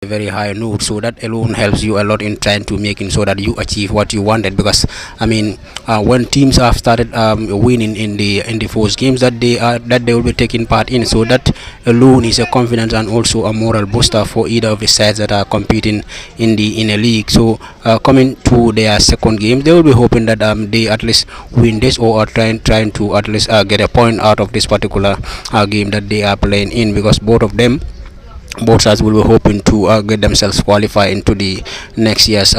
very high note, so that alone helps you a lot in trying to making sure that you achieve what you wanted. Because when teams have started winning in the first games that they will be taking part in, so that alone is a confidence and also a moral booster for either of the sides that are competing in a league. So coming to their second game, they will be hoping that they at least win this, or are trying to at least get a point out of this particular game that they are playing in, because both sides will be hoping to get themselves qualified into the next year's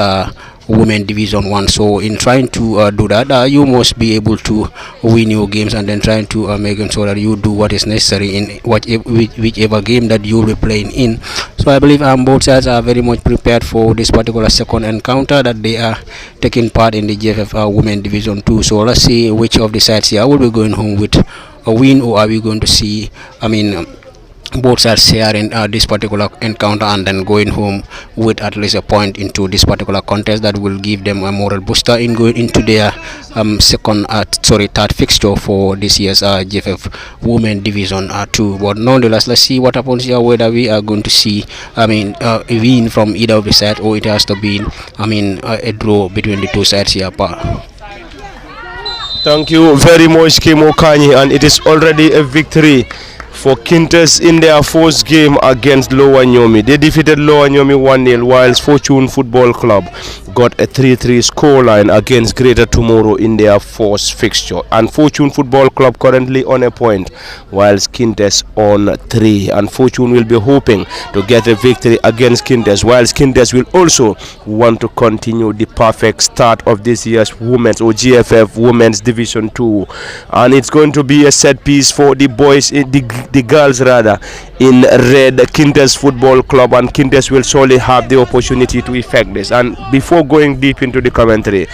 women division 1. So in trying to do that, you must be able to win your games, and then trying to make sure that you do what is necessary in whichever game that you will be playing in. So I believe both sides are very much prepared for this particular second encounter that they are taking part in the GFF women division 2. So let's see which of the sides here will be going home with a win, or are we going to see both sides sharing this particular encounter and then going home with at least a point into this particular contest that will give them a moral booster in going into their third fixture for this year's GFF Women Division 2. But nonetheless, let's see what happens here, whether we are going to see a win from either of the sides, or it has to be a draw between the two sides here. Thank you very much, Kimo Kanyi, and it is already a victory for Kinteh in their first game against Lower Nyomi. They defeated Lower Nyomi 1-0, whilst Fortune Football Club got a 3-3 scoreline against Greater Tomorrow in their first fixture. And Fortune Football Club currently on a point, whilst Kinteh on 3. And Fortune will be hoping to get a victory against Kinteh, whilst Kinteh will also want to continue the perfect start of this year's Women's or GFF Women's Division 2. And it's going to be a set piece for the boys, the girls rather, in red, Kinteh Football Club, and Kinteh will surely have the opportunity to effect this. And before going deep into the commentary,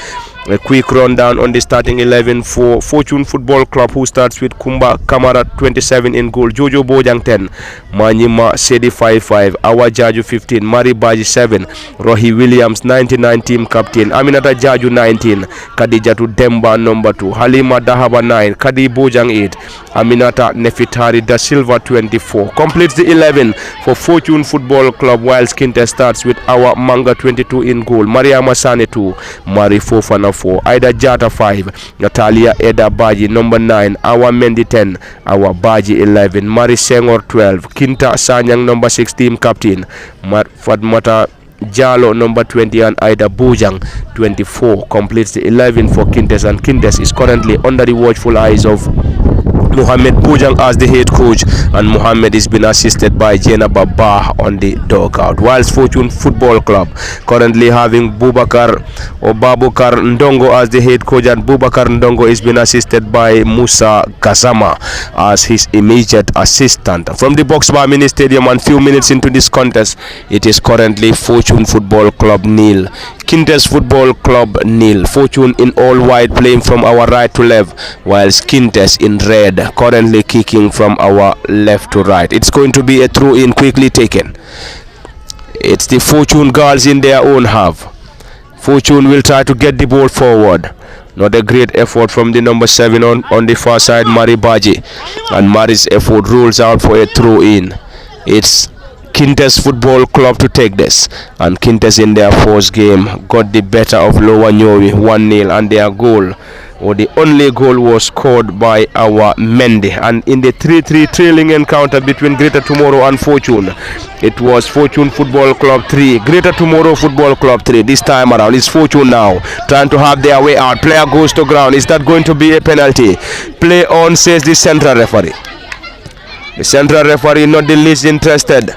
a quick rundown on the starting 11 for Fortune Football Club, who starts with Kumba Kamara 27 in goal, Jojo Bojang 10, Manyima Sedi 5-5, Awa Jaju 15, Mari Baji 7, Rohi Williams 99 team captain, Aminata Jaju 19, Kadijatu Demba number 2, Halima Dahaba 9, Kadi Bojang 8, Aminata Nefitari Da Silva 24. Completes the 11 for Fortune Football Club, whilst Kinteh starts with Awa Manga 22 in goal, Maria Masane 2, Mari Fofana 4, Ida Jata 5, Natalia Eda Baji number 9, Awa Mendi 10, Awa Baji 11, Mari Sengor 12, Kinta Sanyang number 6 team captain, Fatmata Jalo number 20, and Ida Bujang 24 completes the 11 for Kinteh, and Kinteh is currently under the watchful eyes of Mohammed Bujang as the head coach, and Mohammed is being assisted by Jena Baba on the dugout, whilst Fortune Football Club currently having Babukar Ndongo as the head coach, and Babukar Ndongo is being assisted by Musa Gazama as his immediate assistant. From the Boxbar Mini Stadium, and few minutes into this contest, it is currently Fortune Football Club 0, Kinteh Football Club 0. Fortune in all white playing from our right to left, whilst Kinteh in red currently kicking from our left to right. It's going to be a throw-in quickly taken. It's the Fortune girls in their own half. Fortune will try to get the ball forward. Not a great effort from the number 7 on the far side, Mari Baji, and Mari's effort rules out for a throw-in. It's Kinteh Football Club to take this, and Kinteh in their first game got the better of Lower Nyomi 1-0, and their goal, or the only goal, was scored by our Mendy. And in the 3-3 trailing encounter between Greater Tomorrow and Fortune, it was Fortune Football Club 3, Greater Tomorrow Football Club 3. This time around, it's Fortune now trying to have their way out. Player goes to ground. Is that going to be a penalty? Play on, says the central referee. The central referee not the least interested.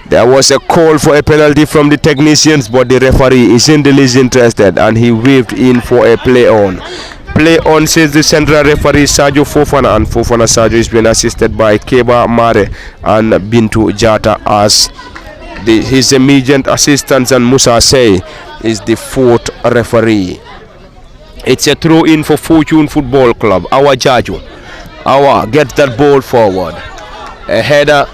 There was a call for a penalty from the technicians, but the referee is in the least interested, and he waved in for a play on. Play on, says the central referee Sergio Fofana, and Fofana Sergio is being assisted by Keba Mare and Bintu Jata as his immediate assistants, and Musa Say is the fourth referee. It's a throw in for Fortune Football Club. Our Jaju, gets that ball forward. A header.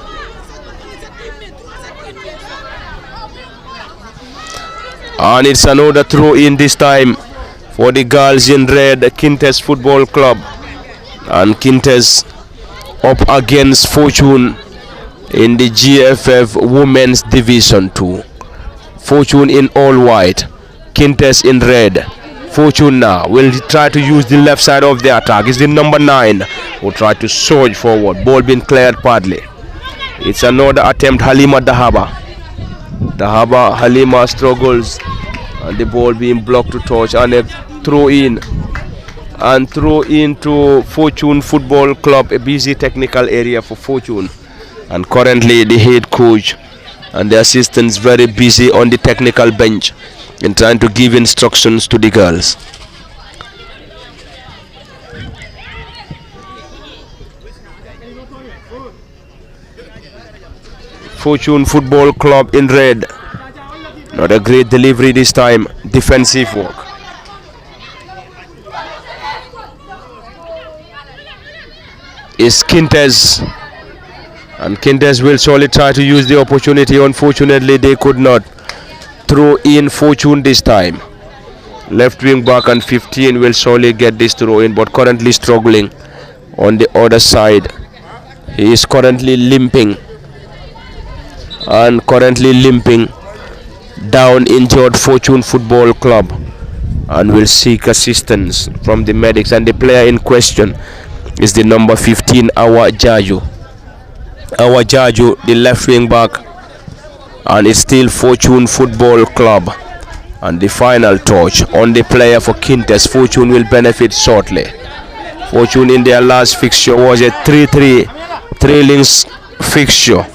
And it's another throw in, this time for the girls in red, Kinteh Football Club. And Kinteh up against Fortune in the GFF Women's Division 2. Fortune in all white, Kinteh in red. Fortune now will try to use the left side of the attack. It's the number 9 who tried to surge forward. Ball being cleared badly. It's another attempt. Halima Dahaba. Halima struggles, and the ball being blocked to touch, and a throw in. And throw into Fortune Football Club, a busy technical area for Fortune. And currently the head coach and the assistants very busy on the technical bench in trying to give instructions to the girls. Fortune Football Club in red. Not a great delivery this time. Defensive work. Is Kinteh, and Kinteh will surely try to use the opportunity. Unfortunately, they could not. Throw in Fortune this time. Left wing back and 15 will surely get this throw in, but currently struggling on the other side. He is currently limping, down injured Fortune Football Club, and will seek assistance from the medics. And the player in question is the number 15, Awa Jaju, the left wing back, and it's still Fortune Football Club. And the final touch on the player for Kinteh. Fortune will benefit shortly. Fortune in their last fixture was a 3-3 trailing fixture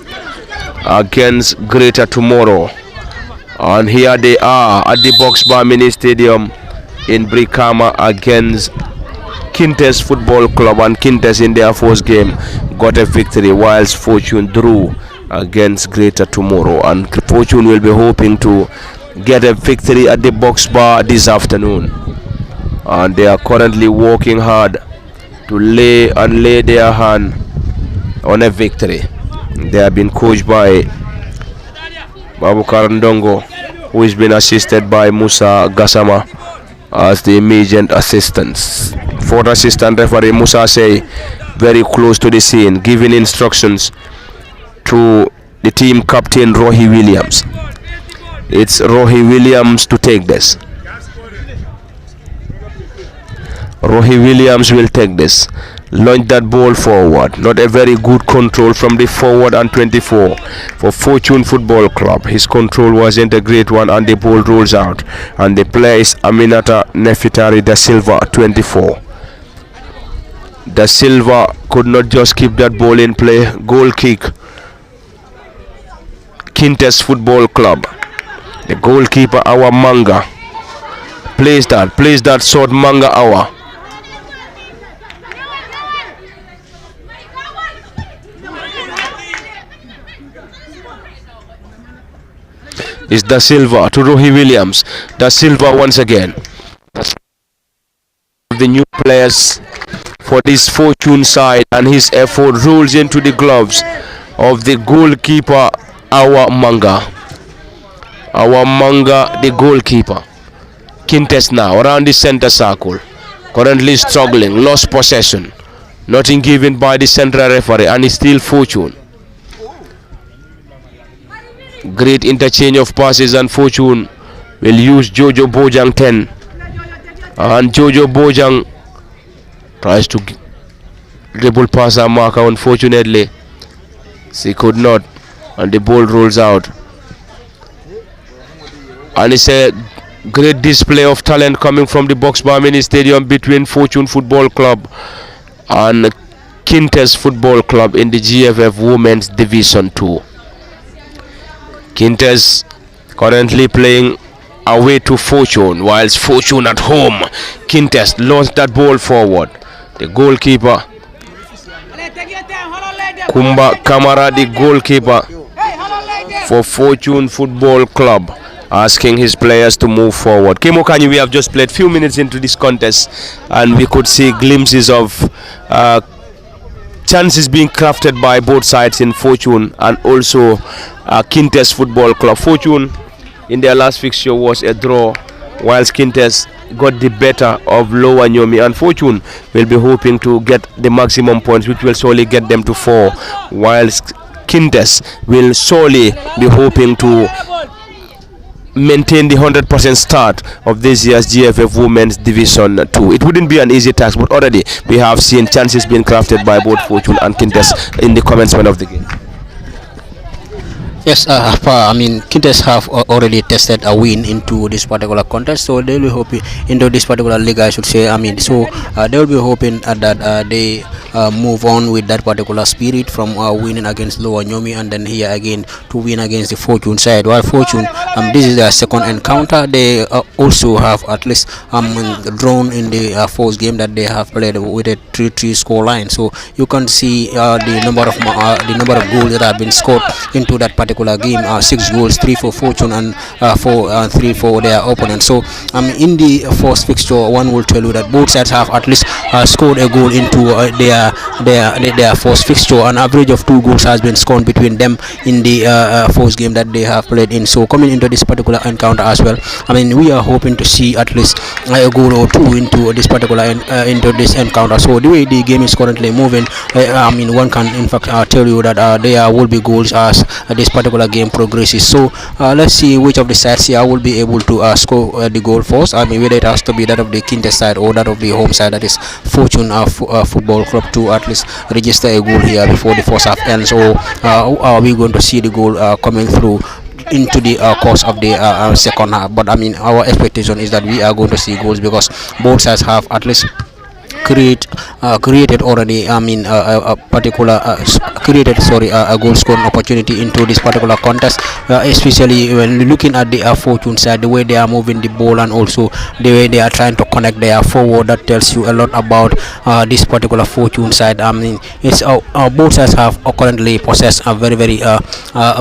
against Greater Tomorrow, and here they are at the Boxbar Mini Stadium in Brikama against Kinteh Football Club, and Kinteh in their first game got a victory, whilst Fortune drew against Greater Tomorrow, and Fortune will be hoping to get a victory at the Boxbar this afternoon. And they are currently working hard to lay their hand on a victory. They have been coached by Babu Karandongo, who has been assisted by Musa Gassama as the immediate assistants. Fourth assistant referee Musa Say very close to the scene, giving instructions to the team captain Rohi Williams. It's Rohi Williams to take this. Rohi Williams will take this. Launch that ball forward. Not a very good control from the forward and 24 for Fortune Football Club. His control wasn't a great one, and the ball rolls out. And the player is Aminata Nefitari da Silva, 24. Da Silva could not just keep that ball in play. Goal kick. Kinteh Football Club. The goalkeeper, our Manga, plays that short. Manga Awa. Is Da Silva to Rohi Williams. Da Silva once again. The new players for this Fortune side, and his effort rolls into the gloves of the goalkeeper, our Manga. The goalkeeper. Kinteh now around the center circle, currently struggling, lost possession, nothing given by the central referee, and it's still Fortune. Great interchange of passes, and Fortune will use Jojo Bojang 10, and Jojo Bojang tries to dribble past our marker. Unfortunately, she could not, and the ball rolls out. And it's a great display of talent coming from the Boxbar Mini Stadium between Fortune Football Club and Kinteh Football Club in the GFF Women's Division 2. Kinteh currently playing away to Fortune, whilst Fortune at home. Kinteh launched that ball forward. The goalkeeper, Kumba Kamara, the goalkeeper for Fortune Football Club, asking his players to move forward. Kemokanyi, we have just played few minutes into this contest, and we could see glimpses of chances being crafted by both sides in Fortune and also Kinteh Football Club. Fortune in their last fixture was a draw, whilst Kinteh got the better of Lower Nyomi, and Fortune will be hoping to get the maximum points, which will surely get them to 4, whilst Kinteh will solely be hoping to maintain the 100% start of this year's GFF Women's Division 2. It wouldn't be an easy task, but already we have seen chances being crafted by both Fortune and Kinteh in the commencement of the game. Yes, I mean, Kinteh have already tested a win into this particular contest, so they will be hoping into this particular league, I should say. I mean, so they will be hoping that they move on with that particular spirit from winning against Lower Nyomi and then here again to win against the Fortune side. While Fortune, this is their second encounter. They also have at least drawn in the first game that they have played with a 3-3 score line. So you can see the number of goals that have been scored into that particular game. 6 goals, 3 for Fortune and 3 for their opponent. So in the first fixture, one will tell you that both sides have at least scored a goal into their first fixture. An average of 2 goals has been scored between them in the first game that they have played in. So coming into this particular encounter as well, I mean, we are hoping to see at least a goal or 2 into this particular into this encounter. So the way the game is currently moving, I mean, one can in fact tell you that there will be goals as this particular game progresses. So let's see which of the sides here will be able to score the goal first. I mean, whether it has to be that of the Kinteh side or that of the home side, that is Fortune Football Club, to at least register a goal here before the first half ends. Or are we going to see the goal coming through into the course of the second half? But I mean, our expectation is that we are going to see goals because both sides have at least created already. I mean, a goal scoring opportunity into this particular contest, especially when looking at the Fortune side, the way they are moving the ball and also the way they are trying to connect their forward. That tells you a lot about this particular Fortune side. I mean, it's both sides have currently possessed a very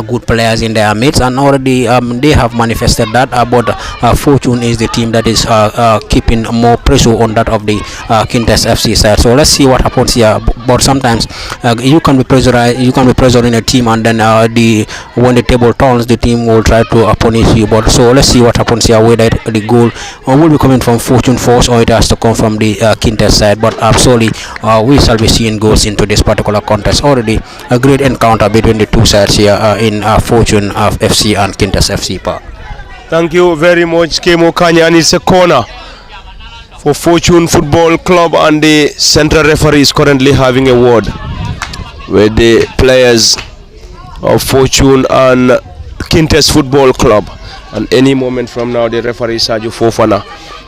good players in their midst, and already they have manifested that. But Fortune is the team that is keeping more pressure on that of the Kinteh FC side. So let's see what happens here. But sometimes you can be pressuring a team, and then when the table turns, the team will try to punish you. But so let's see what happens here, whether the goal will be coming from Fortune first or it has to come from the Kinteh side. But absolutely we shall be seeing goals into this particular contest. Already a great encounter between the two sides here in Fortune FC and Kinteh FC. Thank you very much, Kemo Kanya, and it's a corner for Fortune Football Club, and the central referee is currently having a word with the players of Fortune and Kinteh Football Club. And any moment from now, the referee Sergio Fofana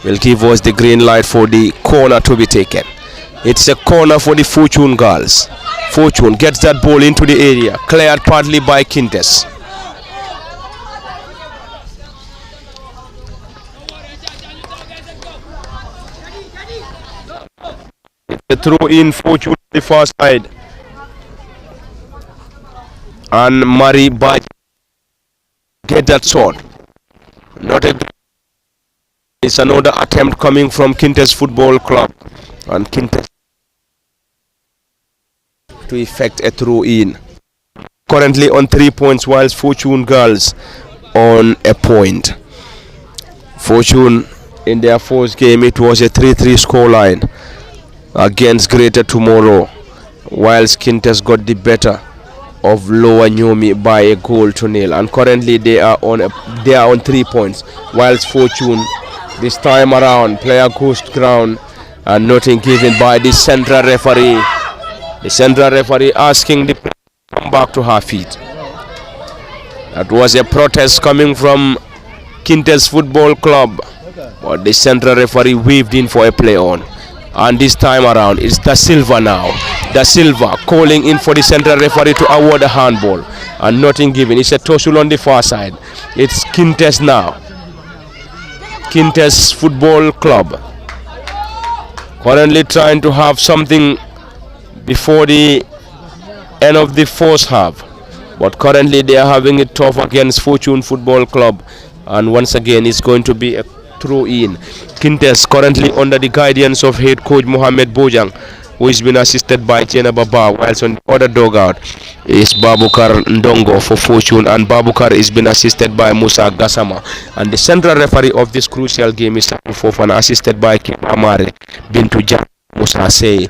will give us the green light for the corner to be taken. It's a corner for the Fortune girls. Fortune gets that ball into the area, cleared partly by Kinteh. The throw in Fortune the far side, and Mari Baj get that shot. Not a. It's another attempt coming from Kinteh Football Club, and Kinteh to effect a throw in. Currently on 3 points, whilst Fortune girls on a point. Fortune in their first game, it was a 3-3 scoreline against Greater Tomorrow, whilst Kinteh got the better of Lower Nyomi by a goal to nil, and currently they are on 3 points, whilst Fortune this time around player goes to ground and nothing given by the central referee. The central referee asking the player to come back to her feet. That was a protest coming from Kinteh Football Club, but the central referee waved in for a play on. And this time around, it's Da Silva now. Da Silva calling in for the central referee to award a handball. And nothing given. It's a tussle on the far side. It's Kinteh now. Kinteh Football Club currently trying to have something before the end of the first half. But currently they are having it tough against Fortune Football Club. And once again, it's going to be a throw in. Kinteh currently under the guidance of head coach Mohamed Bojang, who has been assisted by Chena Baba, whilst on the other dugout is Babukar Ndongo for Fortune, and Babukar has been assisted by Musa Gassama. And the central referee of this crucial game is Fofana, assisted by Kim Amare Bintu Jan Musa Say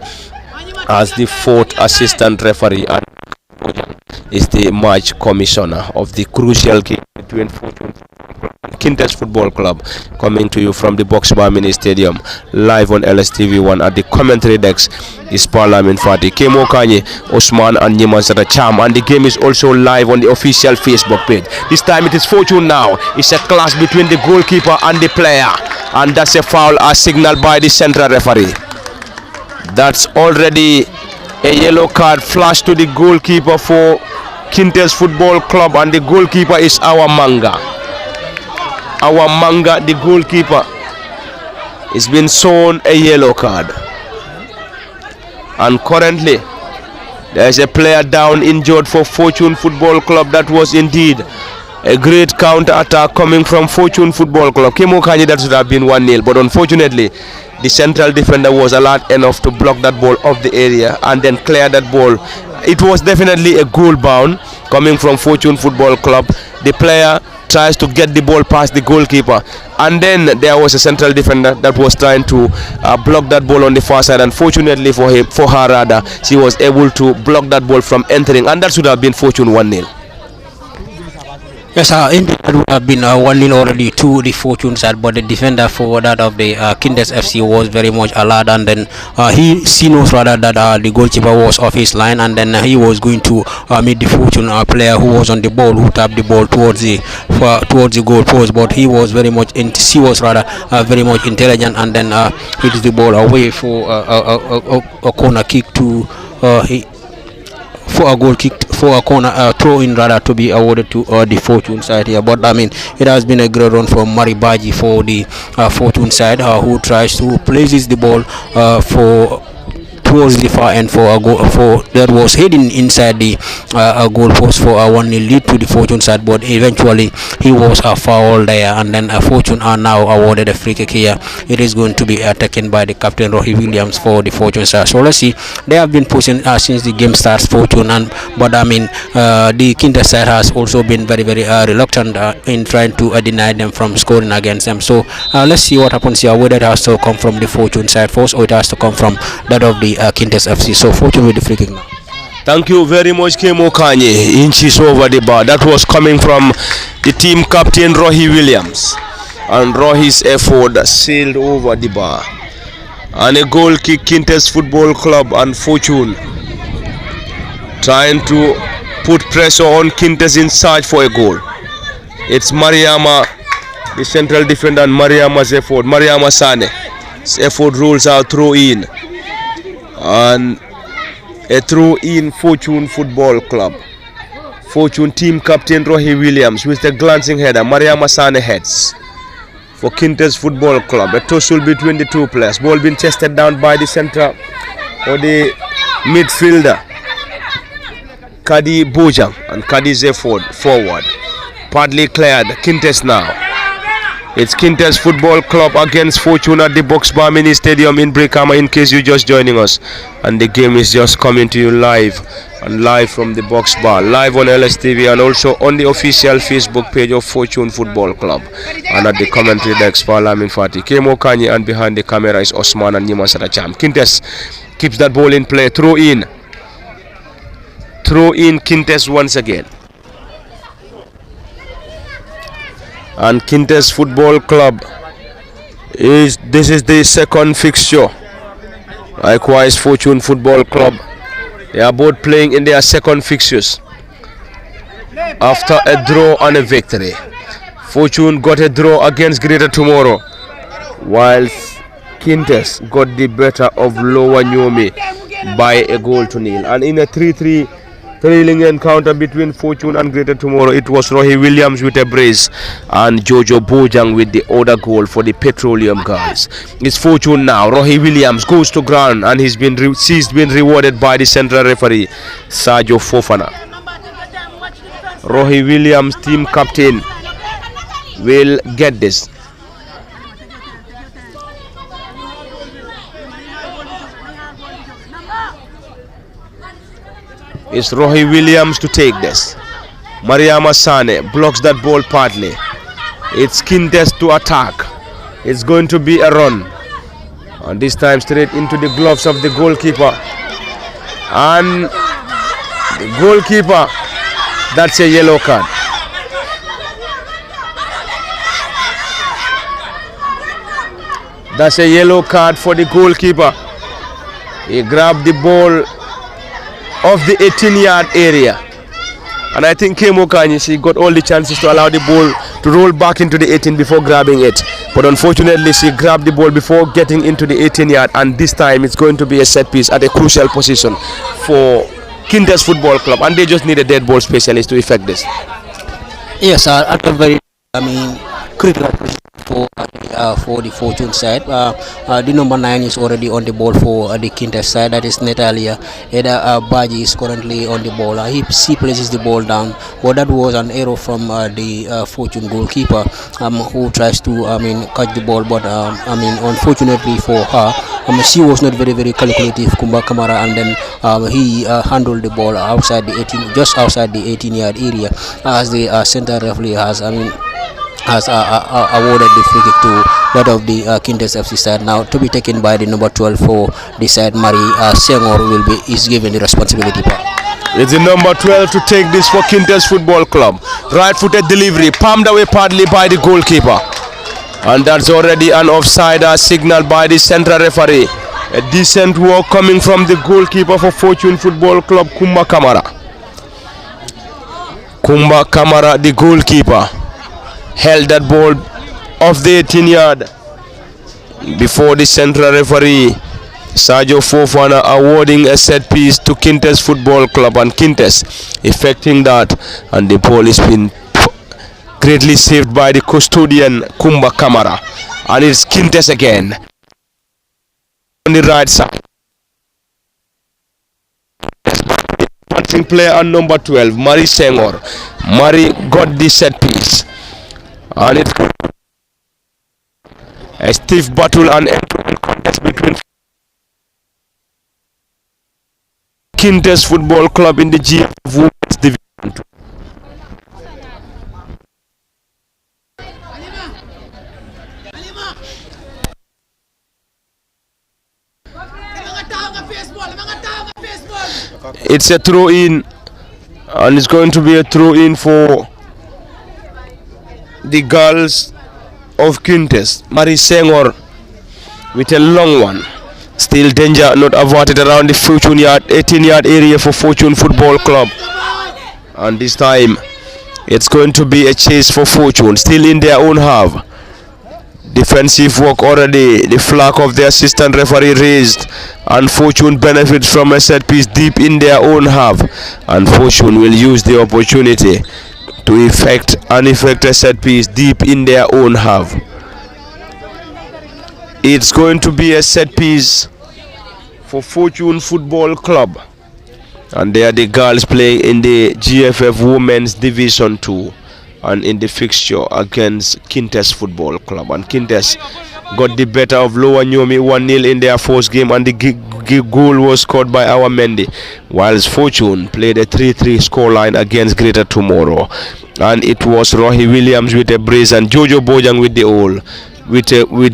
as the fourth assistant referee. And is the match commissioner of the crucial game between Fortune and Kinteh Football Club, coming to you from the Box Bar Mini Stadium, live on LSTV1. At the commentary decks is Parlament Fati, Kemo Kanye, Osman and Nyiman Sata Cham, and the game is also live on the official Facebook page. This time it is Fortune now. It's a clash between the goalkeeper and the player, and that's a foul as signaled by the central referee. That's already a yellow card flashed to the goalkeeper for Kinteh Football Club, and the goalkeeper is our Manga. Our Manga, the goalkeeper, is been shown a yellow card. And currently, there is a player down injured for Fortune Football Club. That was indeed a great counter attack coming from Fortune Football Club. Kemo Kanye, that should have been 1-0, but unfortunately, the central defender was alert enough to block that ball off the area and then clear that ball. It was definitely a goal bound coming from Fortune Football Club. The player tries to get the ball past the goalkeeper, and then there was a central defender that was trying to block that ball on the far side, and fortunately for her rather, she was able to block that ball from entering, and that should have been Fortune 1-0. Yes, indeed, it would have been 1-0 already to the Fortune side, but the defender for that of the Kinteh FC was very much alert, and then he knows rather that the goalkeeper was off his line, and then he was going to meet the Fortune player who was on the ball, who tapped the ball towards the goal post, but he was very much very much intelligent, and then hit the ball away for a corner kick to for a goal kick, for a corner throw in rather, to be awarded to the Fortune side here. But I mean, it has been a great run from Maribaji for the Fortune side, who tries to places the ball for towards the far end for a goal, for that was heading inside the goal post for a 1-0 lead to the Fortune side, but eventually he was foul there, and then Fortune are now awarded a free kick here. It is going to be taken by the captain Rohi Williams for the Fortune side. So let's see, they have been pushing since the game starts, Fortune, but I mean the Kinteh side has also been very reluctant in trying to deny them from scoring against them. So let's see what happens here, whether it has to come from the Fortune side first or it has to come from that of the Kinteh FC. So Fortune with the free kick now. Thank you very much, Kemo Kanye. Inches over the bar. That was coming from the team captain Rohi Williams, and Rohi's effort sailed over the bar. And a goal kick, Kinteh Football Club and Fortune trying to put pressure on Kinteh in search for a goal. It's Mariama, the central defender, and Mariama's effort. Mariama Sane's effort rolls out throw in, and a throw in Fortune Football Club. Fortune team captain Rohi Williams with a glancing header. Mariama Sane heads for Kinteh Football Club. A tussle between the two players. Ball being chested down by the center or the midfielder Kadi Bojang, and Kadi's effort forward. Partly cleared. Kinteh now. It's Kinteh Football Club against Fortune at the Box Bar Mini Stadium in Brikama, in case you're just joining us. And the game is just coming to you live from the Box Bar, live on LSTV, and also on the official Facebook page of Fortune Football Club. And at the commentary desk, Parlament Fati, Kemo Kanye, and behind the camera is Osman and Nyiman Sadacham. Kinteh keeps that ball in play. Throw in Kinteh once again. And Kinteh Football Club this is the second fixture. Likewise, Fortune Football Club, they are both playing in their second fixtures after a draw and a victory. Fortune got a draw against Greater Tomorrow, whilst Kinteh got the better of Lower Nyomi by a goal to nil. And in a 3-3 thrilling encounter between Fortune and Greater Tomorrow, it was Rohi Williams with a brace and Jojo Bojang with the other goal for the Petroleum guys. It's Fortune now. Rohi Williams goes to ground, and he's been rewarded by the central referee Sergio Fofana. Rohi Williams, team captain, will get this. It's Rohi Williams to take this. Mariama Sane blocks that ball partly. It's Kinteh to attack. It's going to be a run, and this time straight into the gloves of the goalkeeper. And The goalkeeper, that's a yellow card. That's a yellow card for the goalkeeper. He grabbed the ball of the 18-yard area. And I think Kemo Kanye got all the chances to allow the ball to roll back into the 18 before grabbing it. But unfortunately, she grabbed the ball before getting into the 18-yard. And this time, it's going to be a set piece at a crucial position for Kinteh Football Club. And they just need a dead ball specialist to effect this. Yes, at a very, critical position for the Fortune side. The number 9 is already on the ball for the Kinteh side. That is Natalia. Eda Baji is currently on the ball. She places the ball down, but that was an error from the Fortune goalkeeper, who tries to catch the ball. But unfortunately for her, she was not very calculative, Kumba Kamara, and then he handled the ball outside the 18, just outside the 18-yard area, as the center referee has awarded the free kick to that of the Kinteh FC side, now to be taken by the number 12 for the side. Marie Sengor is given the responsibility. It's the number 12 to take this for Kinteh Football Club. Right-footed delivery, palmed away partly by the goalkeeper. And that's already an offside signal by the central referee. A decent work coming from the goalkeeper for Fortune Football Club, Kumba Kamara. Kumba Kamara, the goalkeeper, held that ball off the 18-yard before the central referee Sergio Fofana awarding a set piece to Kinteh Football Club, and Kinteh effecting that, and the ball has been greatly saved by the custodian Kumba Kamara, and it's Kinteh again on the right side. Punching player on number 12, Marie Sengor. Marie got the set piece, and it's a stiff battle and end-to-end contest between Kinteh Football Club in the GFF Women's Division 2. It's a throw-in, and it's going to be a throw-in for the girls of Kinteh. Marie Sengor with a long one. Still danger not averted around the Fortune 18-yard area for Fortune Football Club. And this time it's going to be a chase for Fortune, still in their own half. Defensive work already. The flag of the assistant referee raised, and Fortune benefits from a set piece deep in their own half. And Fortune will use the opportunity to effect a set piece deep in their own half. It's going to be a set piece for Fortune Football Club, and they are the girls playing in the GFF Women's Division 2 and in the fixture against Kinteh Football Club. And Kinteh got the better of Lower Nyomi 1-0 in their first game, and the goal was scored by our Mendy, whilst Fortune played a 3-3 scoreline against Greater Tomorrow, and it was Rohi Williams with a brace and Jojo Bojang with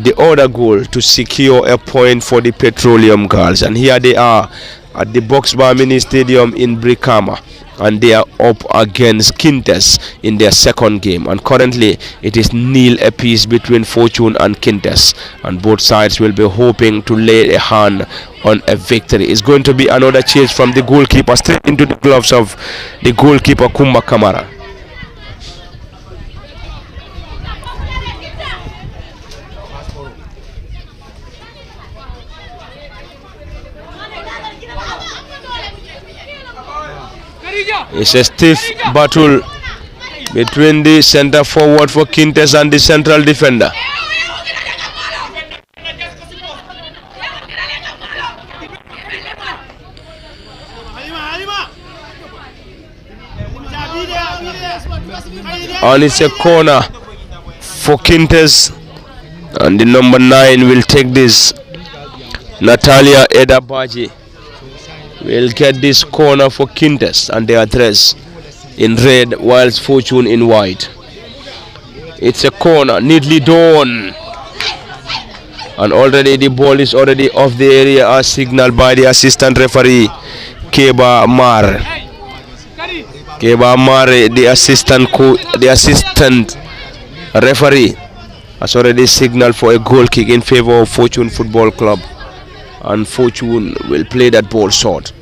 the other goal to secure a point for the Petroleum girls. And here they are at the Boxbar Mini Stadium in Brikama, and they are up against Kinteh in their second game, and currently it is 0 apiece between Fortune and Kinteh, and both sides will be hoping to lay a hand on a victory. It's going to be another chase from the goalkeeper straight into the gloves of the goalkeeper Kumba Kamara. It's a stiff battle between the center forward for Kinteh and the central defender. And it's a corner for Kinteh, and the number 9 will take this. Natalia Edabaji will get this corner for Kinteh, and they are dressed in red whilst Fortune in white. It's a corner neatly done, and already the ball is already off the area as signaled by the assistant referee Keba Mar. Keba Mare, the assistant referee, has already signaled for a goal kick in favor of Fortune Football Club, and Fortune will play that ball short.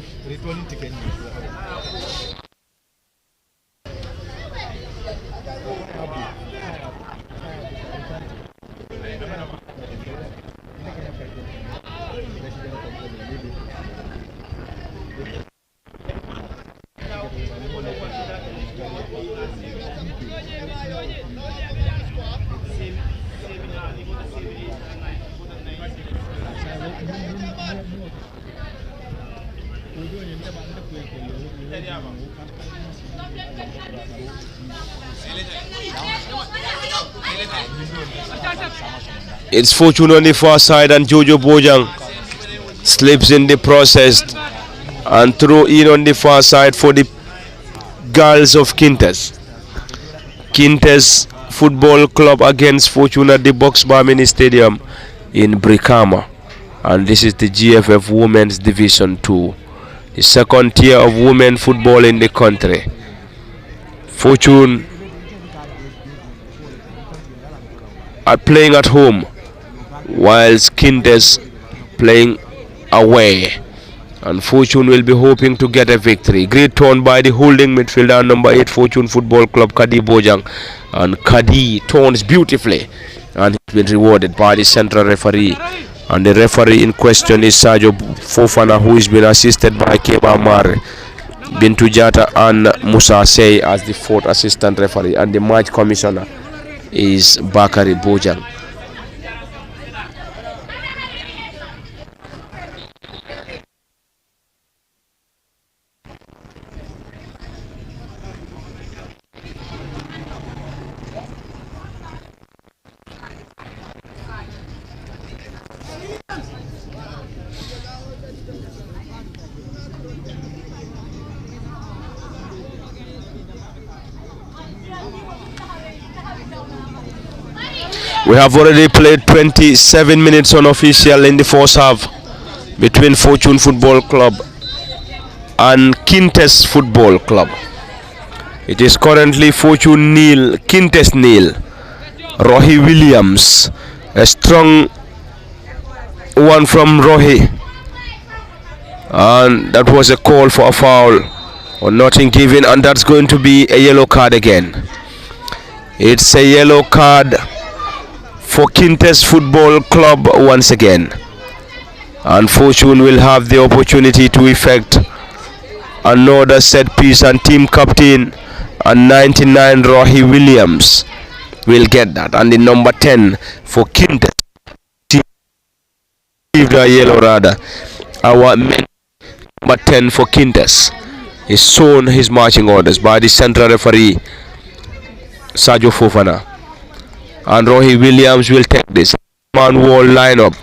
It's Fortune on the far side, and Jojo Bojang slips in the process and throw in on the far side for the girls of Kinteh. Kinteh Football Club against Fortune at the Box Bar Mini Stadium in Brikama, and this is the GFF Women's Division 2, the second tier of women football in the country. Fortune are playing at home, whilst Kinteh playing away, and Fortune will be hoping to get a victory. Great turn by the holding midfielder number 8 Fortune Football Club, Kadi Bojang, and Kadi turns beautifully, and he's been rewarded by the central referee, and the referee in question is Sajo Fofana, who has been assisted by Keba Mare, Bintu Jata and Musa Sey as the fourth assistant referee, and the match commissioner is Bakari Bojang. We have already played 27 minutes unofficial in the first half between Fortune Football Club and Kinteh Football Club. It is currently Fortune nil, Kinteh nil. Rohi Williams, a strong one from Rohi, and that was a call for a foul or nothing given, and that's going to be a yellow card again. It's a yellow card for Kinteh Football Club once again, and Fortune will have the opportunity to effect another set piece, and team captain and 99 Rohi Williams will get that, and the number 10 for Kinteh received a yellow rather. Our men number 10 for Kinteh is shown his marching orders by the central referee Sajo Fofana, and Rohi Williams will take this man wall lineup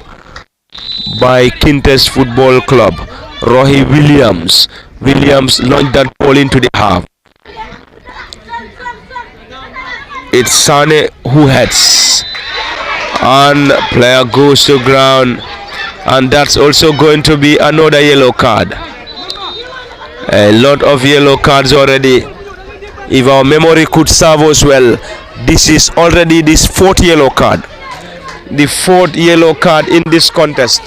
by Kinteh Football Club. Rohi Williams launched that ball into the half. It's Sane who heads, and player goes to ground, and that's also going to be another yellow card. A lot of yellow cards already. If our memory could serve us well, this is already this fourth yellow card, the fourth yellow card in this contest,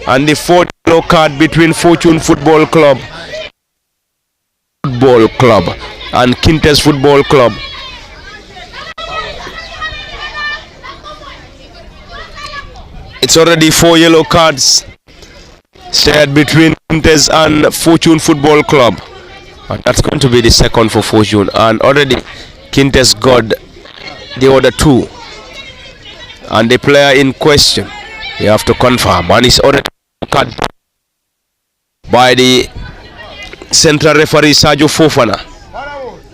and the fourth yellow card between Fortune Football Club and Kinteh Football Club. It's already 4 yellow cards shared between Kinteh and Fortune Football Club, and that's going to be the second for Fortune, and already Kinteh got the other 2, and the player in question, we have to confirm, and it's already cut by the central referee Sajo Fofana,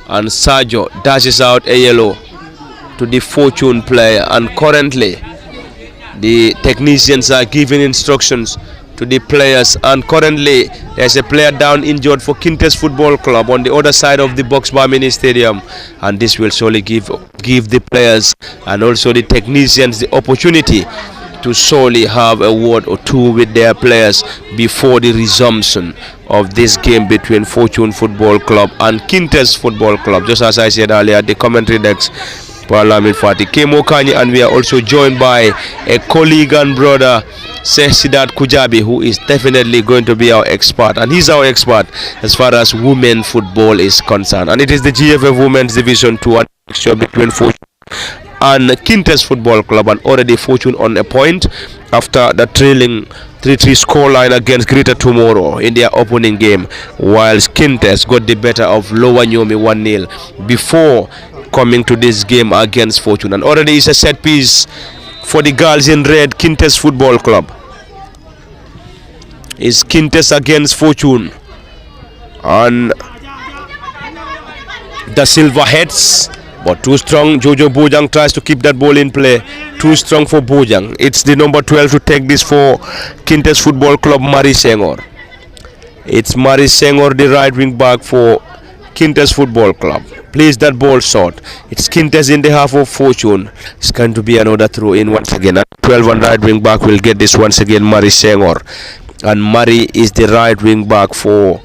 and Sajo dashes out a yellow to the Fortune player, and currently the technicians are giving instructions to the players, and currently there's a player down injured for Kinteh Football Club on the other side of the Box Bar Mini Stadium, and this will surely give the players and also the technicians the opportunity to solely have a word or two with their players before the resumption of this game between Fortune Football Club and Kinteh Football Club. Just as I said earlier, the commentary desk, Parliament Fati Kemo Kanyi, and we are also joined by a colleague and brother, Sidat Kujabi, who is definitely going to be our expert, and he's our expert as far as women football is concerned. And it is the GFF Women's Division 2 mixture between Fortune and Kinteh Football Club, and already Fortune on a point after the trailing 3-3 scoreline against Greater Tomorrow in their opening game, whilst Kinteh got the better of Lower Nyomi 1-0 before coming to this game against Fortune. And already it's a set piece for the girls in red, Kinteh Football Club. It's Kinteh against Fortune, and the Silverheads, but too strong. Jojo Bojang tries to keep that ball in play. Too strong for Bojang. It's the number 12 to take this for Kinteh Football Club, Mari Senghor. It's Mari Senghor, the right wing back for Kinteh Football Club. Plays that ball short. It's Kinteh in the half of Fortune. It's going to be another throw in once again. 12 and right wing back will get this once again, Mari Senghor. And Mari is the right wing back for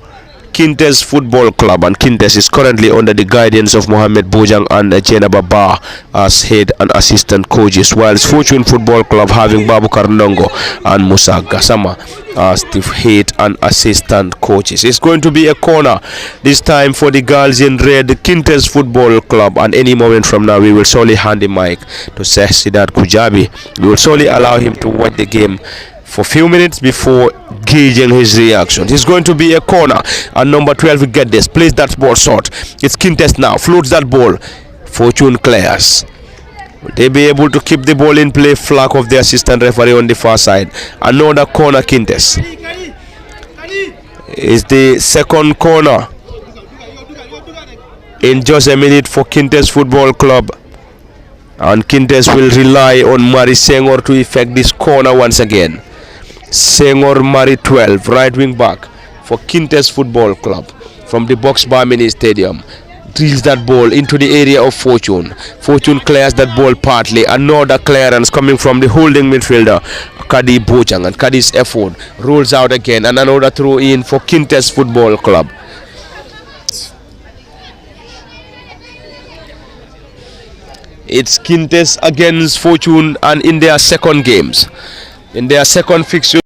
Kinteh Football Club, and Kinteh is currently under the guidance of Mohammed Bojang and Jena Baba as head and assistant coaches, whilst Fortune Football Club having Babukar Ndongo and Musa Gassama as the head and assistant coaches. It's going to be a corner this time for the girls in red, Kinteh Football Club, and any moment from now we will surely hand the mic to Sidat Kujabi. We will surely allow him to watch the game for a few minutes before gauging his reaction. It's going to be a corner, and number 12 will get this, plays that ball short. It's Kinteh now, floats that ball. Fortune clears. Will they be able to keep the ball in play? Flag of the assistant referee on the far side. Another corner, Kinteh. Is the second corner in just a minute for Kinteh Football Club, and Kinteh will rely on Mari Senghor to effect this corner once again. Senghor Mari 12, right wing back for Kinteh Football Club from the Box Bar Mini Stadium. Drills that ball into the area of Fortune. Fortune clears that ball partly. Another clearance coming from the holding midfielder, Kadi Bojang, and Kadi's effort rolls out again, and another throw in for Kinteh Football Club. It's Kinteh against Fortune, and in their second games, in their second fixture,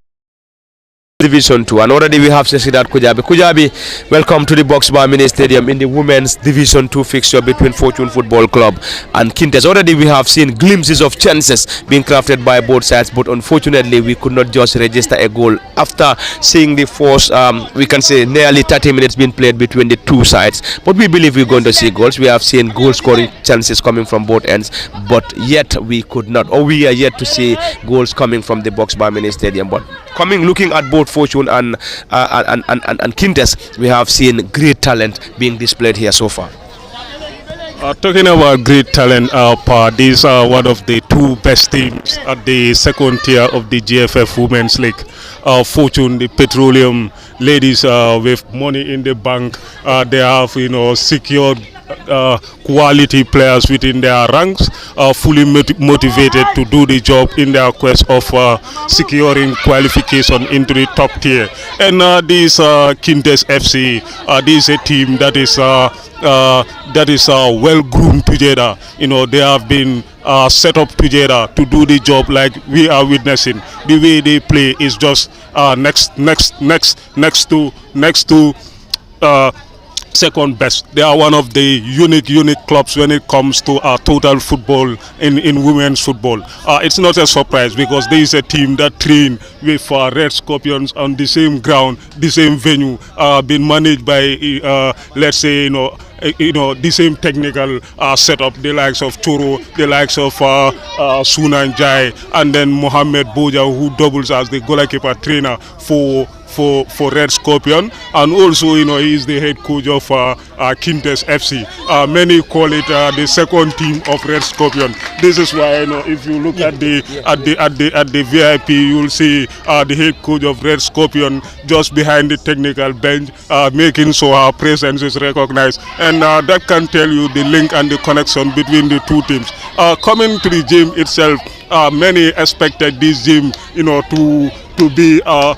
Division 2, and already we have Sidat Kujabi. Kujabi, welcome to the Box Bar Mini Stadium in the Women's Division 2 fixture between Fortune Football Club and Kinteh. Already we have seen glimpses of chances being crafted by both sides, but unfortunately we could not just register a goal after seeing the first, we can say, nearly 30 minutes being played between the two sides. But we believe we're going to see goals. We have seen goal scoring chances coming from both ends, but yet we could not, or we are yet to see goals coming from the Box Bar Mini Stadium. But looking at both Fortune and Kinteh, we have seen great talent being displayed here so far. Talking about great talent, these are one of the two best teams at the second tier of the GFF Women's League. Fortune, the petroleum ladies with money in the bank, they have secured quality players within their ranks, fully motivated to do the job in their quest of securing qualification into the top tier. And this Kinteh FC, this is a team that is well groomed together. They have been set up together to do the job like we are witnessing. The way they play is just next to second best. They are one of the unique clubs when it comes to total football in women's football. It's not a surprise because there is a team that train with Red Scorpions on the same ground, the same venue, being managed by let's say the same technical setup, the likes of Choro, the likes of Sunan Jai, and then Mohammed Boja, who doubles as the goalkeeper trainer for Red Scorpion, and also he is the head coach of Kinteh FC. Many call it the second team of Red Scorpion. This is why if you look at the VIP, you will see the head coach of Red Scorpion just behind the technical bench, making so her presence is recognized, and that can tell you the link and the connection between the two teams. Coming to the game itself, many expected this game, to be a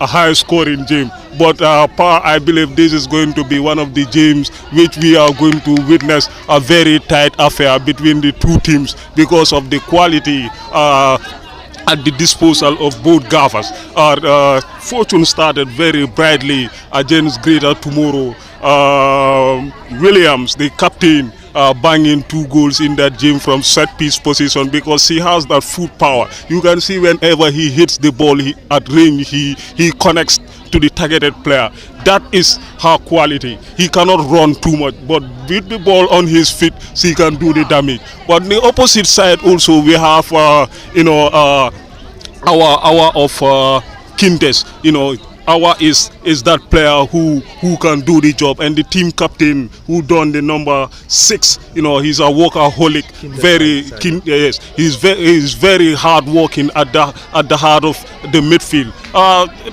high scoring game. But I believe this is going to be one of the games which we are going to witness a very tight affair between the two teams because of the quality at the disposal of both gaffers. Fortune started very brightly against Greater Tomorrow. Williams, the captain, banging 2 goals in that game from set piece position because he has that foot power. You can see whenever he hits the ball at range, he connects to the targeted player. That is her quality. He cannot run too much, but with the ball on his feet, he can do the damage. But on the opposite side also, we have our of Kinteh. Our is that player who can do the job, and the team captain who done the number 6. He's a workaholic, yes. He's very hard working at the heart of the midfield.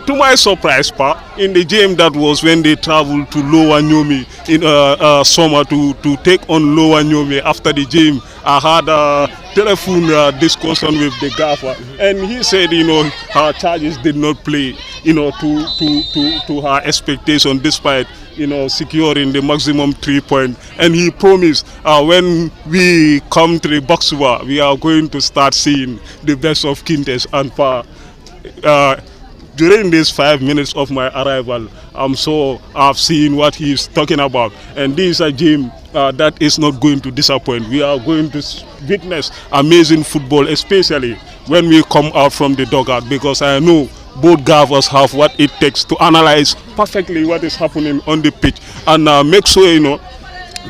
To my surprise, in the game that was when they traveled to Lower Nyomi in summer to take on Lower Nyomi, after the game, I had a telephone discussion with the gaffer, and he said, her charges did not play, to her expectation, despite securing the maximum 3 points. And he promised when we come to the box score, we are going to start seeing the best of Kinteh and Far. During these 5 minutes of my arrival, I've seen what he's talking about, and this is a game that is not going to disappoint. We are going to witness amazing football, especially when we come out from the dugout, because I know both gaffers have what it takes to analyze perfectly what is happening on the pitch and make sure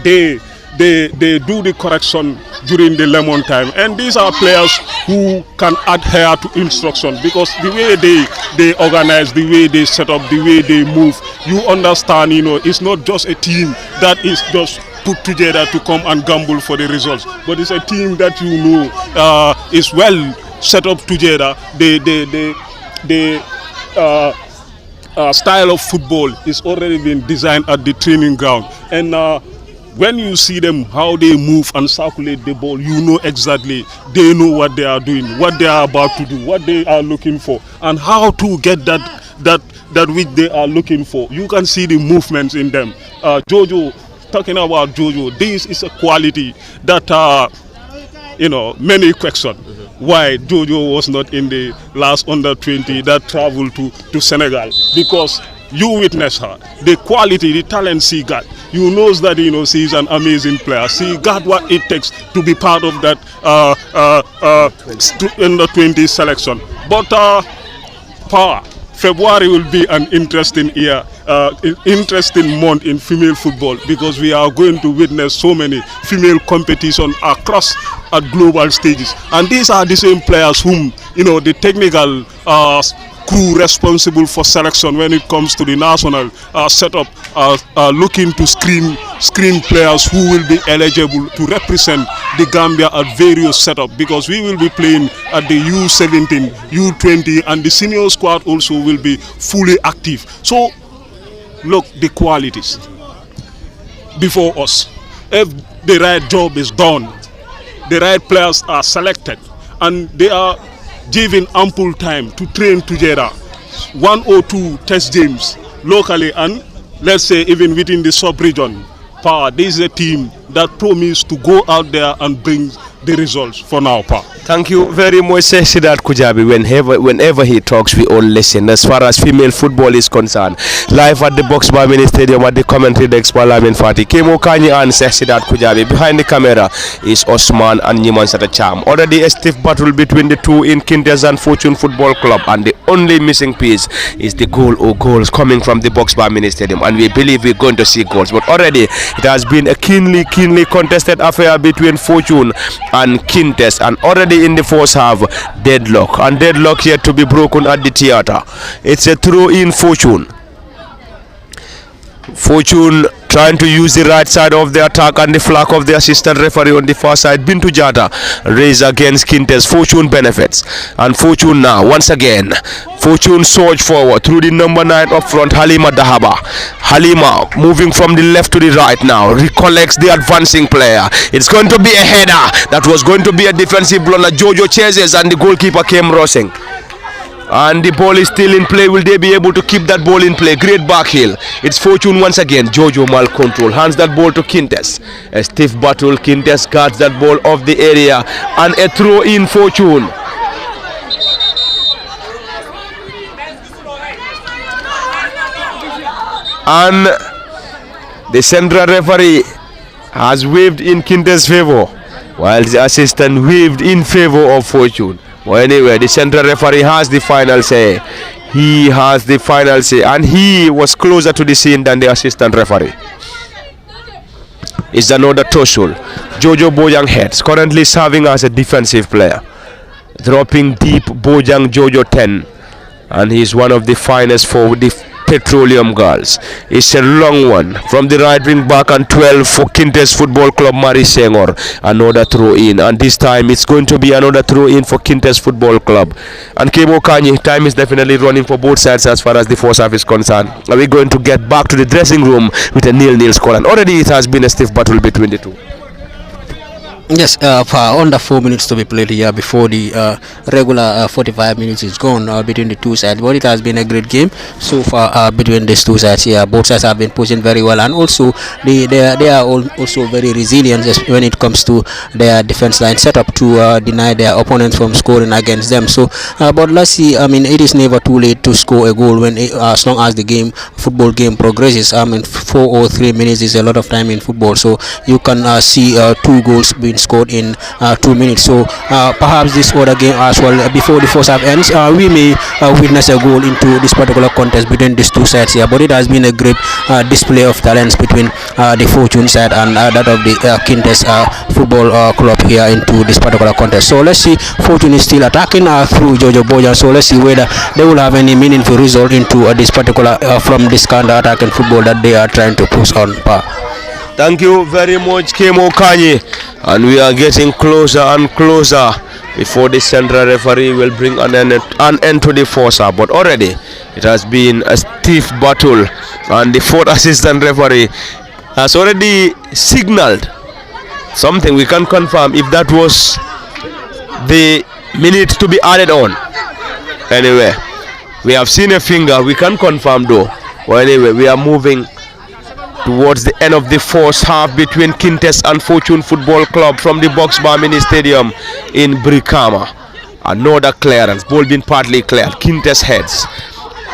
they do the correction during the lemon time. And these are players who can adhere to instruction, because the way they organize, the way they set up, the way they move, you understand, it's not just a team that is just put together to come and gamble for the results, but it's a team that is well set up together. The style of football is already been designed at the training ground, and when you see them, how they move and circulate the ball, you know exactly they know what they are doing, what they are about to do, what they are looking for, and how to get that which they are looking for. You can see the movements in them. Jojo, talking about Jojo, this is a quality that many question why Jojo was not in the last under 20 that traveled to Senegal, because you witness her, the quality, the talent she got. You knows that she's an amazing player. She got what it takes to be part of that under 20 selection. But February will be an interesting year, interesting month in female football, because we are going to witness so many female competition across at global stages. And these are the same players whom the technical crew responsible for selection when it comes to the national setup looking to screen players who will be eligible to represent the Gambia at various setups, because we will be playing at the U17, U20, and the senior squad also will be fully active. So look, the qualities before us. If the right job is done, the right players are selected, and they are given ample time to train together, 1 or 2 test games locally, and let's say even within the sub-region. This is a team that promised to go out there and bring the results for now. Thank you very much, Sidat Kujabi. Whenever he talks, we all listen. As far as female football is concerned, live at the Boxbar Mini Stadium at the commentary desk, Parlament Fati, Kemo Kanyi and Sidat Kujabi. Behind the camera is Osman and Nyiman Satacham. Already a stiff battle between the two in Kinteh and Fortune Football Club, and the only missing piece is the goal or goals coming from the Boxbar Mini Stadium, and we believe we're going to see goals. But already it has been a keenly contested affair between Fortune and Kinteh, and already in the first half, deadlock yet to be broken at the theater. It's a throw in Fortune. Fortune trying to use the right side of the attack and the flank of the assistant referee on the far side. Bintu Jata raised against Kinteh. Fortune benefits. And Fortune now, once again, Fortune surge forward through the number 9 up front, Halima Dahaba. Halima moving from the left to the right now, recollects the advancing player. It's going to be a header. That was going to be a defensive blunder. Jojo chases and the goalkeeper came rushing. And the ball is still in play. Will they be able to keep that ball in play? Great back heel. It's Fortune once again. Jojo mal control. Hands that ball to Kinteh. A stiff battle. Kinteh guards that ball off the area. And a throw in Fortune. And the central referee has waved in Kinteh's favor, while the assistant waved in favor of Fortune. Well, anyway, the central referee has the final say. He has the final say, and he was closer to the scene than the assistant referee. It's another tussle. Jojo Bojang heads, currently serving as a defensive player. Dropping deep, Bojang Jojo 10. And he's one of the finest for the Petroleum Girls. It's a long one from the right wing back, and 12 for Kinteh Football Club, Mari Senghor. Another throw in, and this time it's going to be another throw in for Kinteh Football Club. And Kebo Kanyi, time is definitely running for both sides as far as the first half is concerned. Are we going to get back to the dressing room with a 0-0 score? And already it has been a stiff battle between the two. Yes, for under 4 minutes to be played here before the regular 45 minutes is gone between the two sides. But it has been a great game so far between these two sides here. Both sides have been pushing very well, and also they are also very resilient when it comes to their defense line setup to deny their opponents from scoring against them. So, but let's see. I mean, it is never too late to score a goal when as long as the football game progresses. I mean, 4 or 3 minutes is a lot of time in football, so you can see 2 goals being scored in 2 minutes. So perhaps this other game as well, before the first half ends, we may witness a goal into this particular contest between these two sides here. But it has been a great display of talents between the Fortune side and that of the Kinteh Football Club here into this particular contest. So let's see. Fortune is still attacking through Jojo Bojan. So let's see whether they will have any meaningful result into this particular from this kind of attacking football that they are trying to push on. Thank you very much, Kemo Kanyi. And we are getting closer and closer before the central referee will bring an end to the first half. But already it has been a stiff battle, and the fourth assistant referee has already signaled something. We can confirm if that was the minute to be added on. Anyway, we have seen a finger. We can confirm though. Well, anyway, we are moving towards the end of the first half between Kinteh and Fortune Football Club from the Box Bar Mini Stadium in Brikama. Another clearance, ball being partly cleared. Kinteh heads.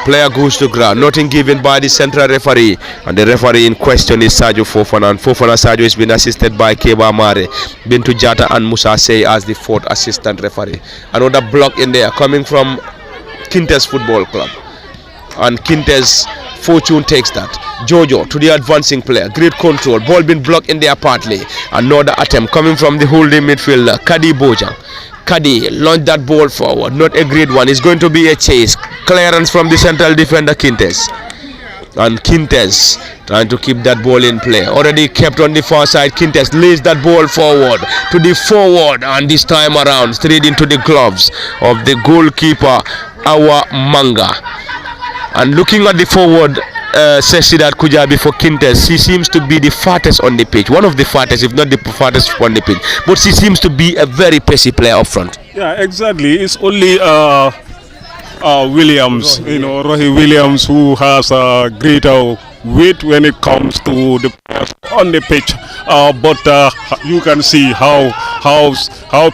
Player goes to ground. Nothing given by the central referee, and the referee in question is Sajo Fofana. And Fofana Sajo has been assisted by Keba Mare, Bintu Jata and Musa Sey as the fourth assistant referee. Another block in there coming from Kinteh Football Club, and Kinteh Fortune takes that. Jojo to the advancing player. Great control. Ball being blocked in there partly. Another attempt coming from the holding midfielder, Kadi Bojang. Kadi launched that ball forward. Not a great one. It's going to be a chase. Clearance from the central defender, Kinteh. And Kinteh trying to keep that ball in play. Already kept on the far side. Kinteh lays that ball forward to the forward. And this time around, straight into the gloves of the goalkeeper, Awa Manga. And looking at the forward, Sesidat Kujabi for Kinteh, she seems to be the fattest on the pitch. One of the fattest, if not the fattest on the pitch. But she seems to be a very pacey player up front. Yeah, exactly. It's only Williams, Rohi Williams, who has a greater weight when it comes to the players on the pitch. But you can see how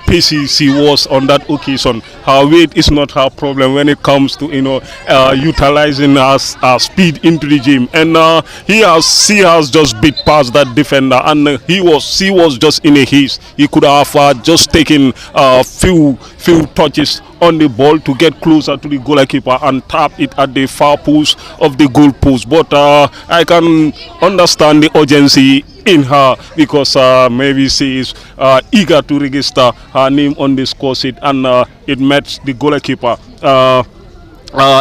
pacey she was on that occasion. Her weight is not her problem when it comes to utilizing her speed into the gym. And she has just beat past that defender, and she was just in a haste. He could have just taken a few touches on the ball to get closer to the goalkeeper and tap it at the far post of the goal post. But I can understand the urgency in her, because maybe she is eager to register her name on the score sheet, and it met the goalkeeper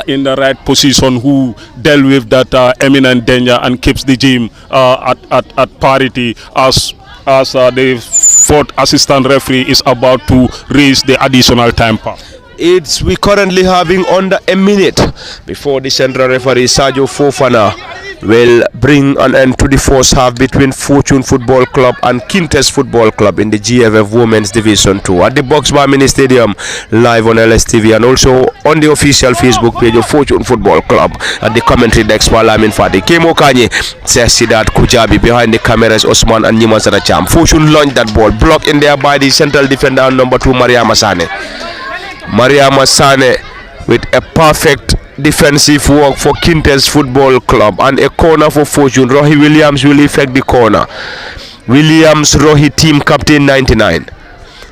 in the right position, who dealt with that imminent danger and keeps the game at parity as the fourth assistant referee is about to raise the additional time part. We currently having under a minute before the central referee Sergio Fofana will bring an end to the first half between Fortune Football Club and Kinteh Football Club in the GFF Women's Division 2 at the Boxbar Mini Stadium, live on LSTV and also on the official Facebook page of Fortune Football Club. At the commentary desk, Lamin Fati, Kemo Kanye, Sidat Kujabi, behind the cameras Osman and Nima Saracham. Fortune launched that ball, blocked in there by the central defender number 2 Mariama Sane with a perfect defensive work for Kinteh Football Club and a corner for Fortune. Rohi Williams will effect the corner. Williams, Rohi, team captain 99,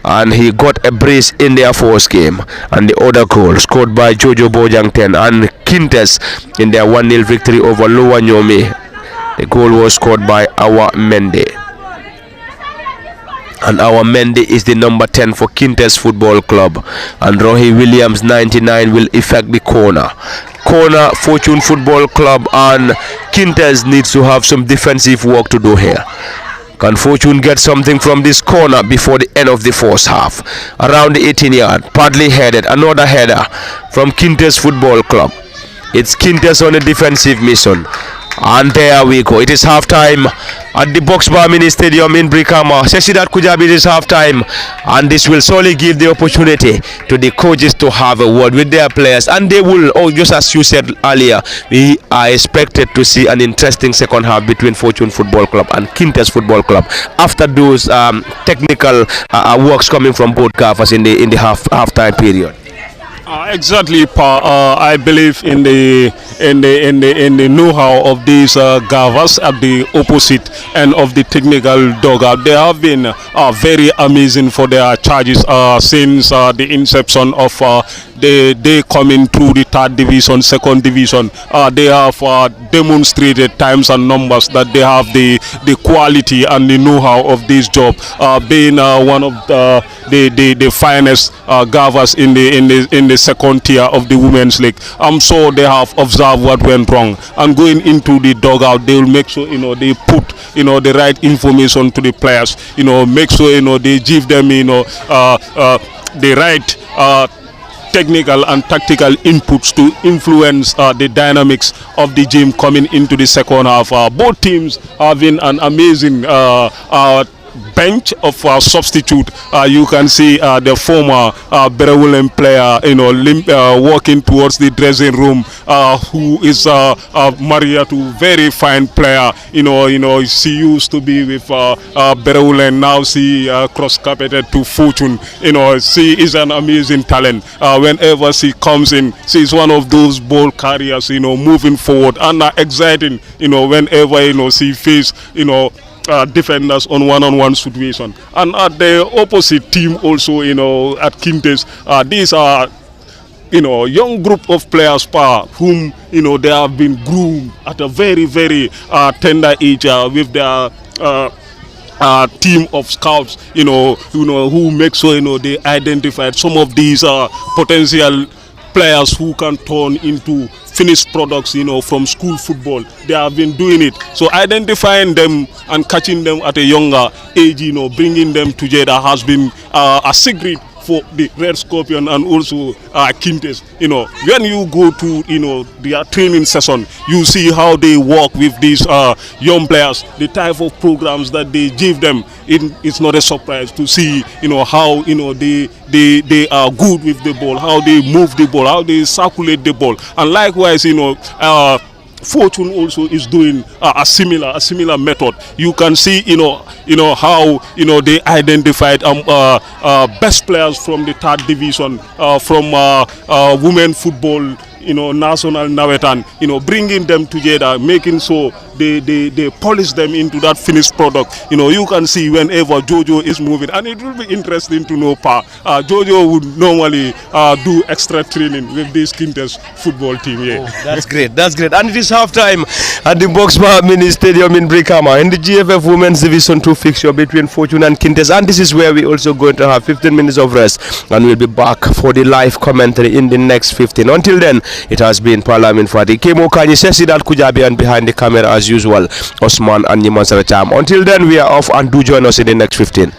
and he got a brace in their first game. And the other goal scored by Jojo Bojang 10 and Kinteh in their 1-0 victory over Lower Nyomi. The goal was scored by Awa Mende. And our Mendy is the number 10 for Kinteh Football Club, and Rohi Williams 99 will effect the corner. Fortune Football Club and Kinteh needs to have some defensive work to do here. Can Fortune get something from this corner before the end of the first half? Around the 18-yard, partly headed, another header from Kinteh Football Club. It's Kinteh on a defensive mission. And there we go. It is halftime at the Boxbar Mini Stadium in Brikama. Sesidat Kujabi, it is halftime, and this will solely give the opportunity to the coaches to have a word with their players, and they will, just as you said earlier, we are expected to see an interesting second half between Fortune Football Club and Kinteh Football Club after those technical works coming from both gaffers in the halftime period. Exactly, Pa. I believe in the know-how of these gaffers at the opposite end of the technical dugout. They have been very amazing for their charges since the inception of they coming through the third division, second division. They have demonstrated times and numbers that they have the quality and the know-how of this job, being one of the finest gaffers in the second tier of the women's league. I'm sure they have observed what went wrong, and going into the dugout, they will make sure they put the right information to the players. Make sure they give them the right technical and tactical inputs to influence the dynamics of the game coming into the second half. Both teams having an amazing bench of substitute. You can see the former Berewulen player walking towards the dressing room, who is Maria, to very fine player. She used to be with Berewulen, now she cross-carpeted to Fortune. She is an amazing talent. Whenever she comes in, she is one of those ball carriers, moving forward, and exciting, whenever she faces defenders on one-on-one situation. And at the opposite team also, at Kinteh, these are young group of players, whom they have been groomed at a very, very tender age with their team of scouts, who make sure they identified some of these potential players who can turn into finished products, from school football. They have been doing it. So identifying them and catching them at a younger age, bringing them together has been a secret for the Red Scorpion and also Kinteh. When you go to their training session, you see how they work with these young players, the type of programs that they give them. It's not a surprise to see how they are good with the ball, how they move the ball, how they circulate the ball, and likewise Fortune also is doing a similar method. You can see how they identified best players from the third division, from women football, national Nawetan, bringing them together, making so they polish them into that finished product. You can see whenever Jojo is moving, and it will be interesting to know, Jojo would normally do extra training with this Kinteh football team. Yeah. Oh, that's great. And it is halftime at the Boxbar Mini Stadium in Brikama in the GFF Women's Division 2 fixture between Fortune and Kinteh, and this is where we also going to have 15 minutes of rest, and we'll be back for the live commentary in the next 15. Until then, It has been Parliament Fati. Kemo Kanyi, Sesidat Kujabi, and behind the camera as usual, Osman and Niman Saracham. Until then, we are off, and do join us in the next 15.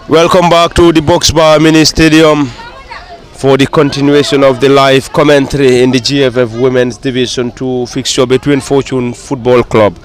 Welcome back to the Box Bar Mini Stadium for the continuation of the live commentary in the GFF Women's Division 2 fixture between Fortune Football Club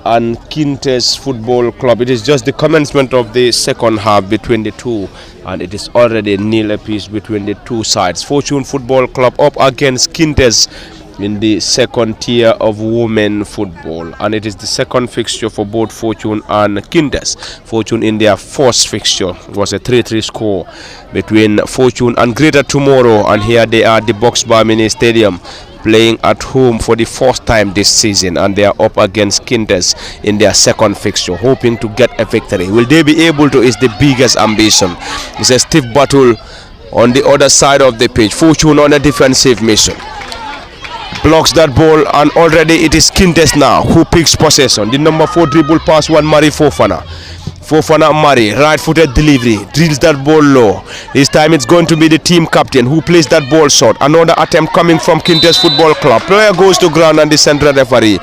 and Kinteh Football Club. It is just the commencement of the second half between the two, and it is already nil apiece between the two sides. Fortune Football Club up against Kinteh in the second tier of women football, and it is the second fixture for both Fortune and Kinteh. Fortune in their first fixture was a 3-3 score between Fortune and Greater Tomorrow, and here they are at the Box Bar Mini Stadium playing at home for the first time this season, and they are up against Kinteh in their second fixture, hoping to get a victory. Will they be able to is the biggest ambition. It's a stiff battle on the other side of the pitch. Fortune on a defensive mission. Blocks that ball, and already it is Kinteh now who picks possession. The number 4 dribble pass one, Mari Fofana. Fofana Mari, right-footed delivery, drills that ball low. This time it's going to be the team captain who plays that ball short. Another attempt coming from Kinteh Football Club. Player goes to ground and the central referee,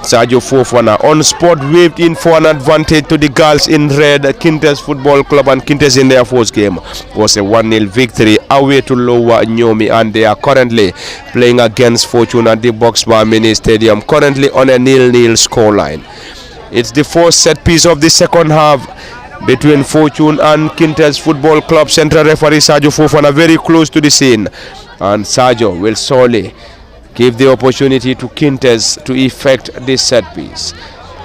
Sergio Fofana, on spot waved in for an advantage to the girls in red. Kinteh Football Club and Kinteh in their first game was a 1-0 victory away to Lower Nyomi, and they are currently playing against Fortune at the Box Bar Mini Stadium, currently on a 0-0 scoreline. It's the first set piece of the second half between Fortune and Kinteh Football Club. Central referee Sergio Fofana very close to the scene, and Sergio will solely give the opportunity to Kinteh to effect this set piece.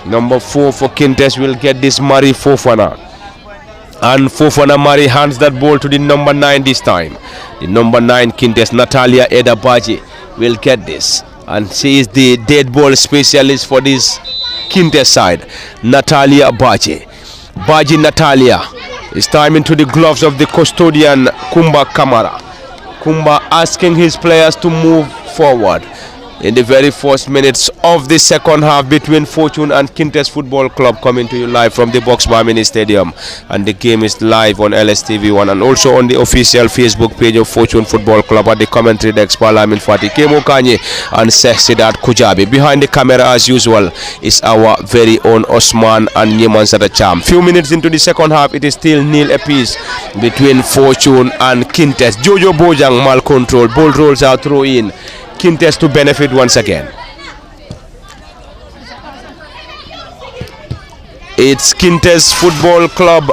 Number 4 for Kinteh will get this, Mari Fofana. And Fofana Mari hands that ball to the number 9 this time. The number 9 Kinteh, Natalia Edabaji, will get this. And she is the dead ball specialist for this Kinteh side, Natalia Baji. Baji Natalia is time into the gloves of the custodian, Kumba Kamara. Kumba asking his players to move forward in the very first minutes of the second half between Fortune and Kinteh Football Club, coming to you live from the Box Bar Mini Stadium, and the game is live on LSTV1 and also on the official Facebook page of Fortune Football Club. At the commentary desk, Palamin Fati, Kemo Kanye and Sidat Kujabi. Behind the camera as usual is our very own Osman and Nyeman Sadacham. Few minutes into the second half, it is still nil apiece between Fortune and Kinteh. Jojo Bojang mal control, ball rolls out, throw in. Kinteh to benefit once again. It's Kinteh Football Club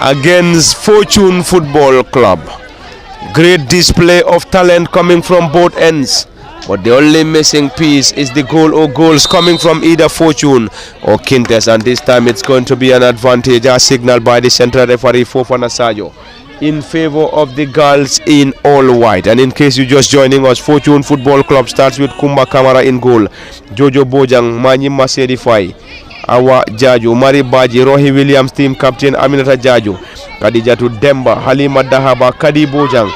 against Fortune Football Club. Great display of talent coming from both ends, but the only missing piece is the goal or goals coming from either Fortune or Kinteh, and this time it's going to be an advantage as signaled by the central referee Fofana Sayo in favor of the girls in all white. And in case you're just joining us, Fortune Football Club starts with Kumba Kamara in goal, Jojo Bojang, Manyi Maserifai, Awa Jaju, Mari Baji, Rohi Williams team captain Aminata Jaju, Kadijatu Demba, Halima Dahaba, Kadi Bojang,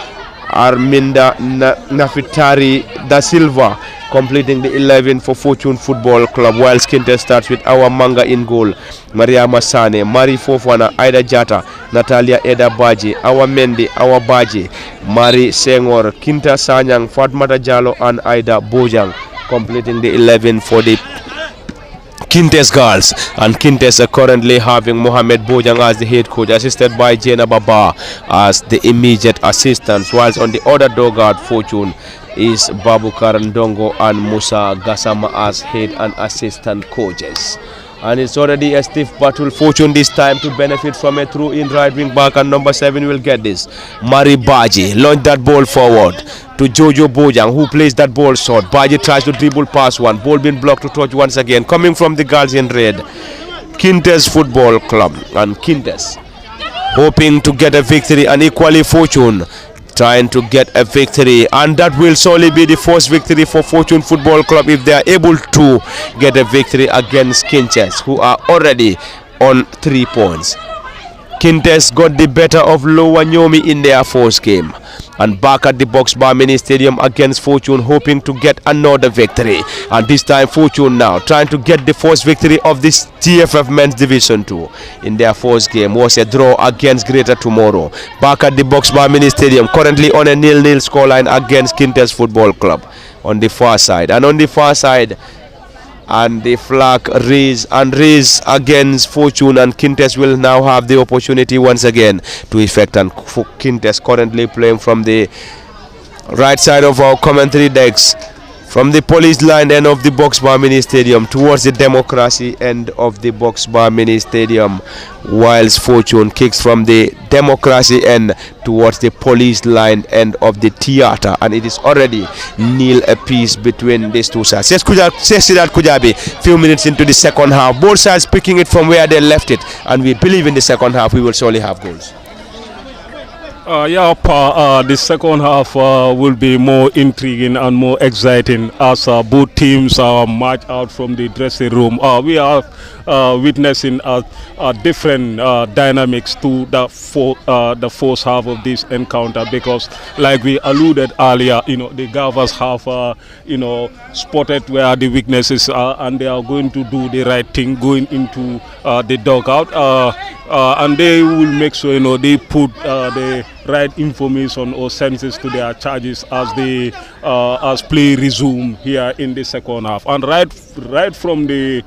Arminda Nafitari Da Silva completing the 11 for Fortune Football Club, while Kinteh starts with Awa Manga in goal, Maria Masane, Mari Fofana, Aida Jata, Natalia Eda Baji, Awa Mendi, Awa Baji, Mari Sengor, Kinta Sanyang, Fatmata Jalo and Aida Bojang completing the 11 for the Kinteh girls. And Kinteh are currently having Mohamed Bojang as the head coach, assisted by Jena Baba as the immediate assistants, whilst on the other dogard Fortune is Babu Karandongo and Musa Gassama as head and assistant coaches. And it's already a stiff battle. Fortune this time to benefit from a through in right wing back, and number 7 will get this. Mari Baji launch that ball forward to Jojo Bojang, who plays that ball short. Baji tries to dribble past one, ball being blocked to touch once again, coming from the girls in red, Kinteh Football Club. And Kinteh hoping to get a victory, and equally Fortune trying to get a victory, and that will solely be the first victory for Fortune Football Club if they are able to get a victory against Kinteh, who are already on 3 points. Kinteh got the better of Lower Nyomi in their first game, and back at the Box Bar Mini Stadium against Fortune, hoping to get another victory. And this time Fortune now trying to get the first victory of this GFF Men's Division 2 in their first game was a draw against Greater Tomorrow. Back at the Box Bar Mini Stadium, currently on a 0-0 scoreline against Kinteh Football Club on the far side. And on the far side, and the flag raised against Fortune, and Kinteh will now have the opportunity once again to effect. And Kinteh currently playing from the right side of our commentary decks, from the police line end of the Box Bar Mini Stadium towards the Democracy end of the Box Bar Mini Stadium, whilst Fortune kicks from the Democracy end towards the police line end of the theatre, and it is already nil apiece between these two sides. Says Sidat Kujabi, few minutes into the second half, both sides picking it from where they left it, and we believe in the second half we will surely have goals. The second half will be more intriguing and more exciting as both teams march out from the dressing room. We are witnessing different dynamics to the first half of this encounter, because, like we alluded earlier, the Gavas have spotted where the weaknesses are, and they are going to do the right thing going into the dugout, and they will make sure they put the right information or senses to their charges as they as play resume here in the second half. And right from the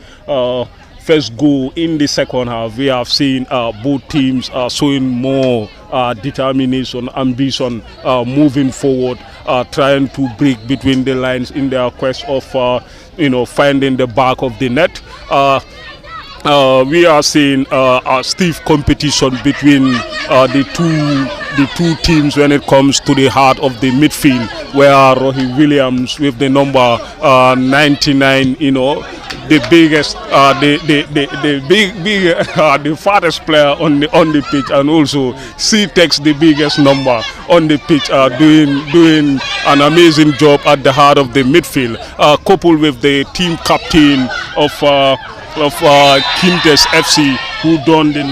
first goal in the second half, we have seen both teams showing more determination, ambition, moving forward, trying to break between the lines in their quest of finding the back of the net. We are seeing a stiff competition between the two teams when it comes to the heart of the midfield, where Rohi Williams with the number 99, the biggest, the fattest player on the pitch, and also C takes the biggest number on the pitch, doing an amazing job at the heart of the midfield, coupled with the team captain of Kinteh FC, who donned the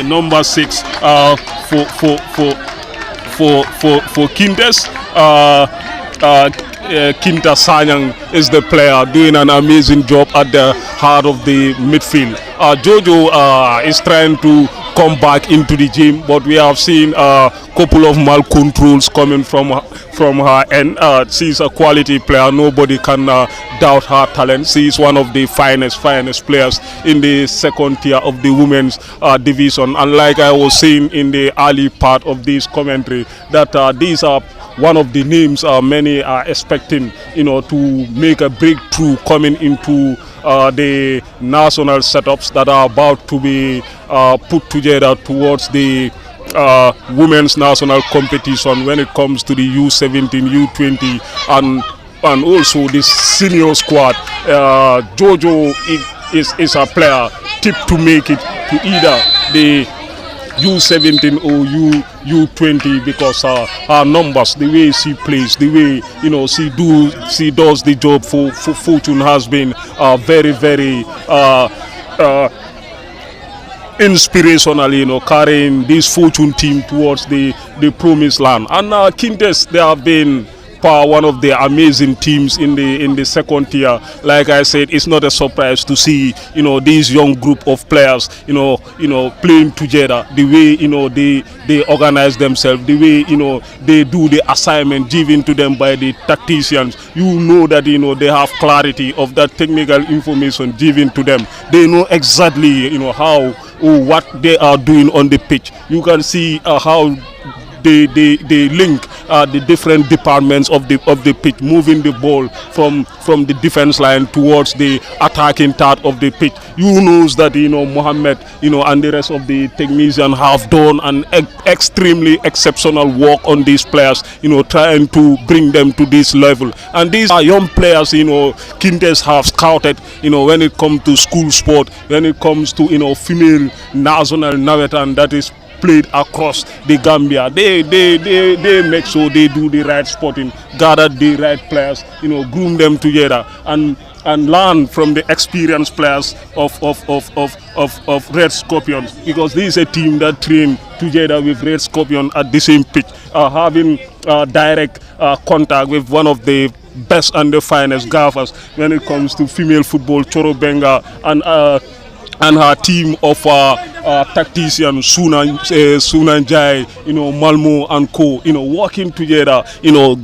number 6 for Kinteh. Kinteh Sanyang is the player doing an amazing job at the heart of the midfield. Jojo is trying to come back into the gym, but we have seen a couple of mal-controls coming from her end. She's a quality player. Nobody can doubt her talent. She is one of the finest players in the second tier of the women's division. And like I was saying in the early part of this commentary, that these are one of the names many are expecting, to make a breakthrough coming into the national setups that are about to be put together towards the women's national competition when it comes to the U17, U20, and also the senior squad. Jojo is a player tipped to make it to either the U17 or U20, because her numbers, the way she plays, the way she does the job for Fortune has been very, very inspirational, carrying this Fortune team towards the promised land. And Kinteh, they have been one of the amazing teams in the second tier. Like I said, it's not a surprise to see this young group of players playing together, the way they organize themselves, the way they do the assignment given to them by the tacticians. That they have clarity of that technical information given to them. They know exactly how or what they are doing on the pitch. You can see how they link the different departments of the pitch, moving the ball from the defense line towards the attacking part of the pitch. Knows that Mohammed and the rest of the technicians have done an extremely exceptional work on these players, trying to bring them to this level. And these are young players Kinteh have scouted when it comes to school sport, when it comes to female national nawetan that is played across the Gambia. They make sure they do the right spotting, gather the right players, groom them together, and learn from the experienced players of Red Scorpions, because this is a team that train together with Red Scorpion at the same pitch, having direct contact with one of the best and the finest gaffers when it comes to female football, Choro Benga, and her team of tacticians, Sunan Jai, Malmo and co, working together,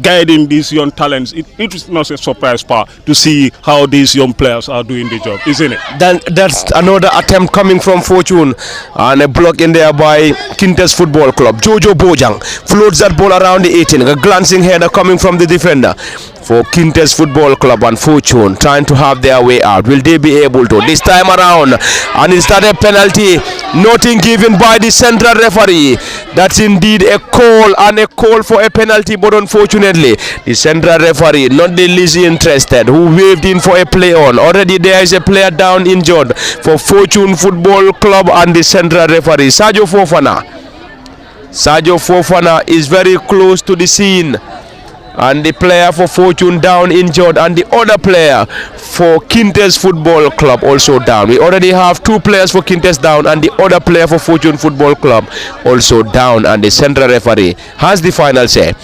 guiding these young talents. It is not a surprise part to see how these young players are doing the job, isn't it? Then that's another attempt coming from Fortune, and a block in there by Kinteh's Football Club. Jojo Bojang floats that ball around the 18. A glancing header coming from the defender for Kinteh's Football Club, and Fortune trying to have their way out. Will they be able to this time around? And is that a penalty? Nothing given by the central referee. That's indeed a call, and a call for a penalty, but unfortunately the central referee, not the least interested, who waved in for a play on. Already there is a player down injured for Fortune Football Club, and the central referee Sadio Fofana is very close to the scene, and the player for Fortune down injured, and the other player for Kinteh's Football Club also down. We already have 2 players for Kinteh's down, and the other player for Fortune Football Club also down, and the central referee has the final say.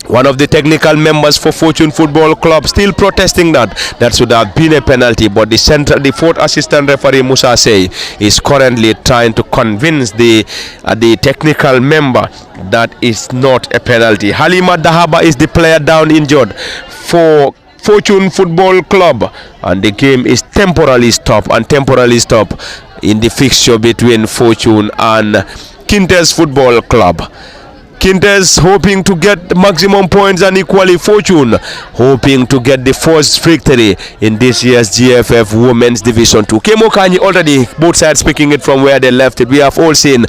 One of the technical members for Fortune Football Club still protesting that should have been a penalty, but the fourth assistant referee Musa Sey is currently trying to convince the technical member that is not a penalty. Halima Dahaba is the player down injured for Fortune Football Club, and the game is temporarily stopped in the fixture between Fortune and Kinteh's Football Club. Kinteh's hoping to get maximum points, and equally Fortune hoping to get the first victory in this year's GFF Women's Division 2. Kemo Kanyi already, both sides picking it from where they left it. We have all seen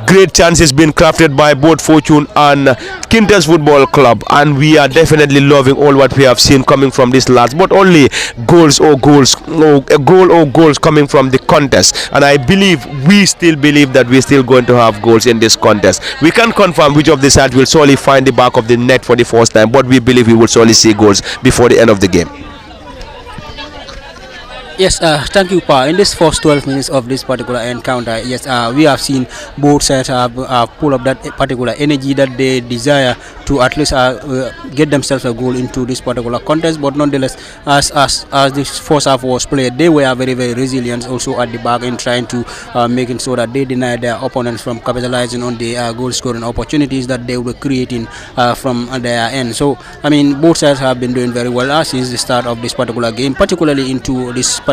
great chances being crafted by both Fortune and Kinteh's Football Club, and we are definitely loving all what we have seen coming from these lads, but only a goal or goals coming from the contest. And we still believe that we're still going to have goals in this contest. We can't confirm which of the sides will surely find the back of the net for the first time, but we believe we will surely see goals before the end of the game. Yes, thank you, Pa. In this first 12 minutes of this particular encounter, yes, we have seen both sides have pull up that particular energy that they desire to at least get themselves a goal into this particular contest. But nonetheless, as this first half was played, they were very, very resilient also at the back in trying to making sure that they deny their opponents from capitalizing on the goal scoring opportunities that they were creating from their end. So, I mean, both sides have been doing very well since the start of this particular game, particularly into this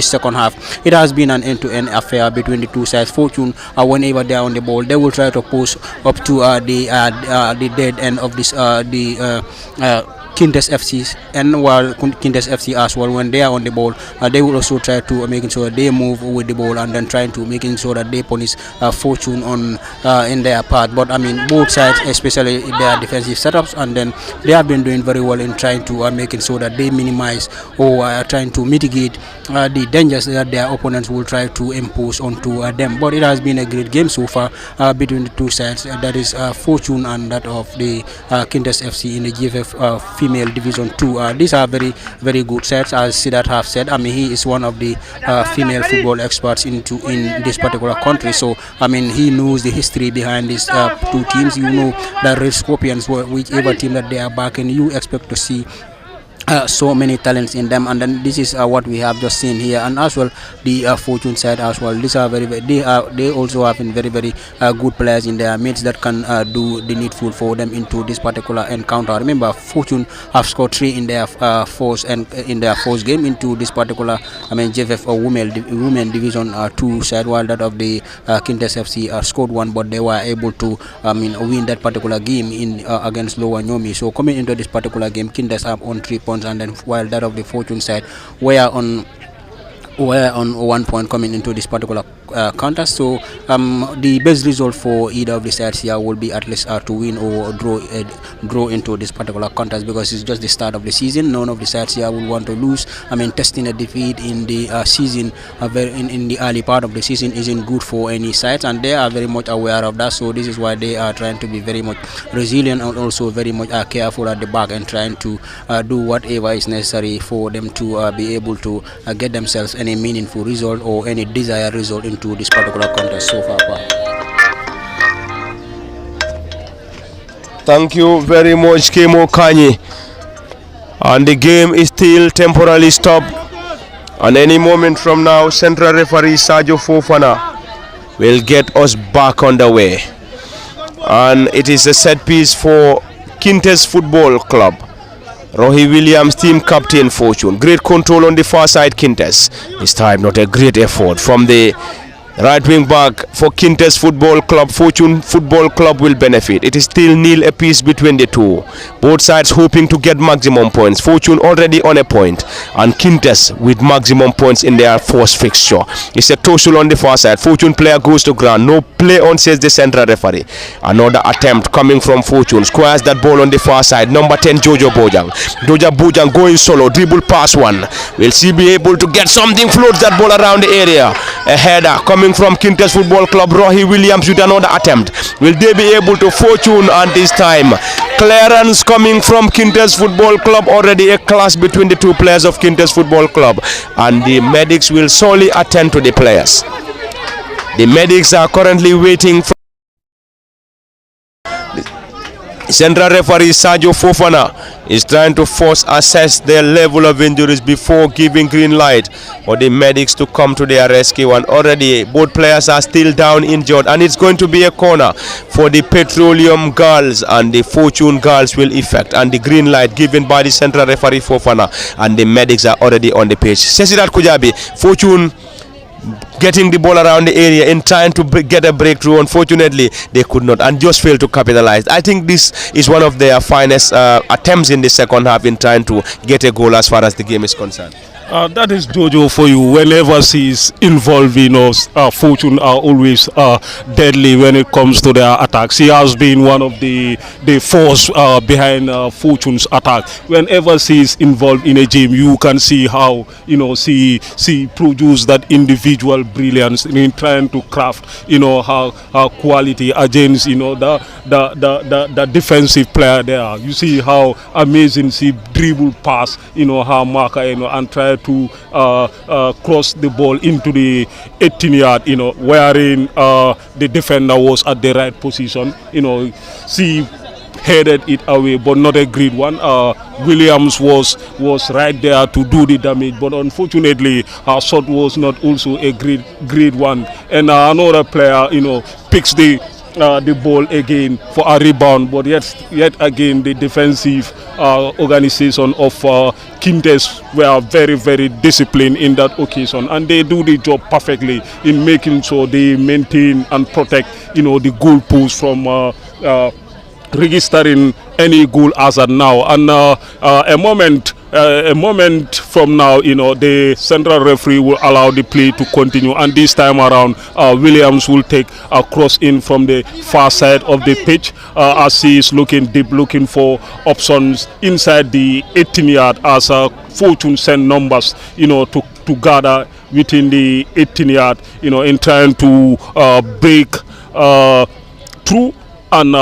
second half. It has been an end-to-end affair between the two sides. Fortune, whenever they are on the ball, they will try to push up to the dead end of this Kinteh FC, and while Kinteh FC as well, when they are on the ball, they will also try to making sure they move with the ball and then trying to making sure that they punish Fortune on in their part. But I mean, both sides, especially their defensive setups, and then they have been doing very well in trying to making sure that they minimize or trying to mitigate the dangers that their opponents will try to impose onto them. But it has been a great game so far between the two sides. That is Fortune and that of the Kinteh FC in the GFF female Division 2. These are very, very good sets, as Siddharth have said. I mean, he is one of the female football experts in this particular country. So, I mean, he knows the history behind these two teams. You know, the Red Scorpions, whichever team that they are backing, you expect to see so many talents in them, and then this is what we have just seen here. And as well the Fortune side as well, these are they also have been very, very good players in their midst that can do the needful for them into this particular encounter. Remember, Fortune have scored 3 in their first game into this particular GFF women Division 2 side, while that of the Kinteh FC scored 1, but they were able to win that particular game in against Lower Nyomi. So coming into this particular game, Kinteh have on 3 points, and then while that of the Fortune side were on 1 point coming into this particular contest. So the best result for either of the sides here will be at least to win or draw into this particular contest, because it's just the start of the season. None of the sides here will want to lose. I mean, testing a defeat in the season in the early part of the season isn't good for any sides, and they are very much aware of that. So this is why they are trying to be very much resilient and also very much careful at the back and trying to do whatever is necessary for them to be able to get themselves any meaningful result or any desired result into this particular contest so far. Thank you very much, Kemo Kanyi. And the game is still temporarily stopped. And any moment from now, central referee Sadio Fofana will get us back on the way. And it is a set piece for Kinteh Football Club. Rohi Williams, team captain, Fortune. Great control on the far side, Kinteh. This time not a great effort from the right wing back for Kinteh Football Club. Fortune Football Club will benefit. It is still nil apiece between the two. Both sides hoping to get maximum points. Fortune already on a point, and Kinteh with maximum points in their first fixture. It's a tussle on the far side. Fortune player goes to ground. No play on, says the central referee. Another attempt coming from Fortune. Squares that ball on the far side. Number 10, Jojo Bojang. Jojo Bojang going solo. Dribble pass one. Will she be able to get something? Floats that ball around the area. A header coming from Kinteh Football Club. Rohi Williams with another attempt. Will they be able to? Fortune, and this time clearance coming from Kinteh Football Club. Already a clash between the two players of Kinteh Football Club, and the medics will solely attend to the players. The medics are currently waiting for central referee Sergio Fofana is trying to force assess their level of injuries before giving green light for the medics to come to their rescue. And already both players are still down injured, and it's going to be a corner for the Petroleum girls, and the Fortune girls will effect, and the green light given by the central referee Fofana, and the medics are already on the pitch. Sesirat Kujabi, Fortune getting the ball around the area and trying to get a breakthrough. Unfortunately, they could not and just failed to capitalize. I think this is one of their finest attempts in the second half in trying to get a goal as far as the game is concerned. That is Jojo for you. Whenever she's involved, Fortune are always deadly when it comes to their attacks. She has been one of the force behind Fortune's attack. Whenever she's involved in a game, you can see how she produces that individual brilliance in trying to craft her quality against the defensive player there. You see how amazing she dribble past her marker and try to cross the ball into the 18-yard, wherein the defender was at the right position. She headed it away, but not a great one. Williams was right there to do the damage, but unfortunately her shot was not also a great one. And another player, picks the ball again for a rebound, but yet again the defensive organization of Kinteh were very, very disciplined in that occasion, and they do the job perfectly in making sure they maintain and protect the goal post from registering any goal as of now. And a moment from now, the central referee will allow the play to continue, and this time around Williams will take a cross in from the far side of the pitch as he is looking deep, looking for options inside the 18-yard as Fortune send numbers to gather within the 18-yard in trying to break through and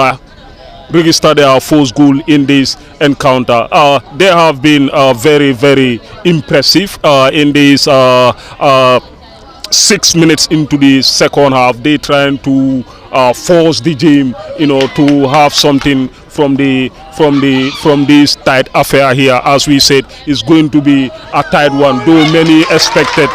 register their first goal in this encounter. They have been very, very impressive in this 6 minutes into the second half. They trying to force the game, to have something from this tight affair here. As we said, it's going to be a tight one. Though many expected,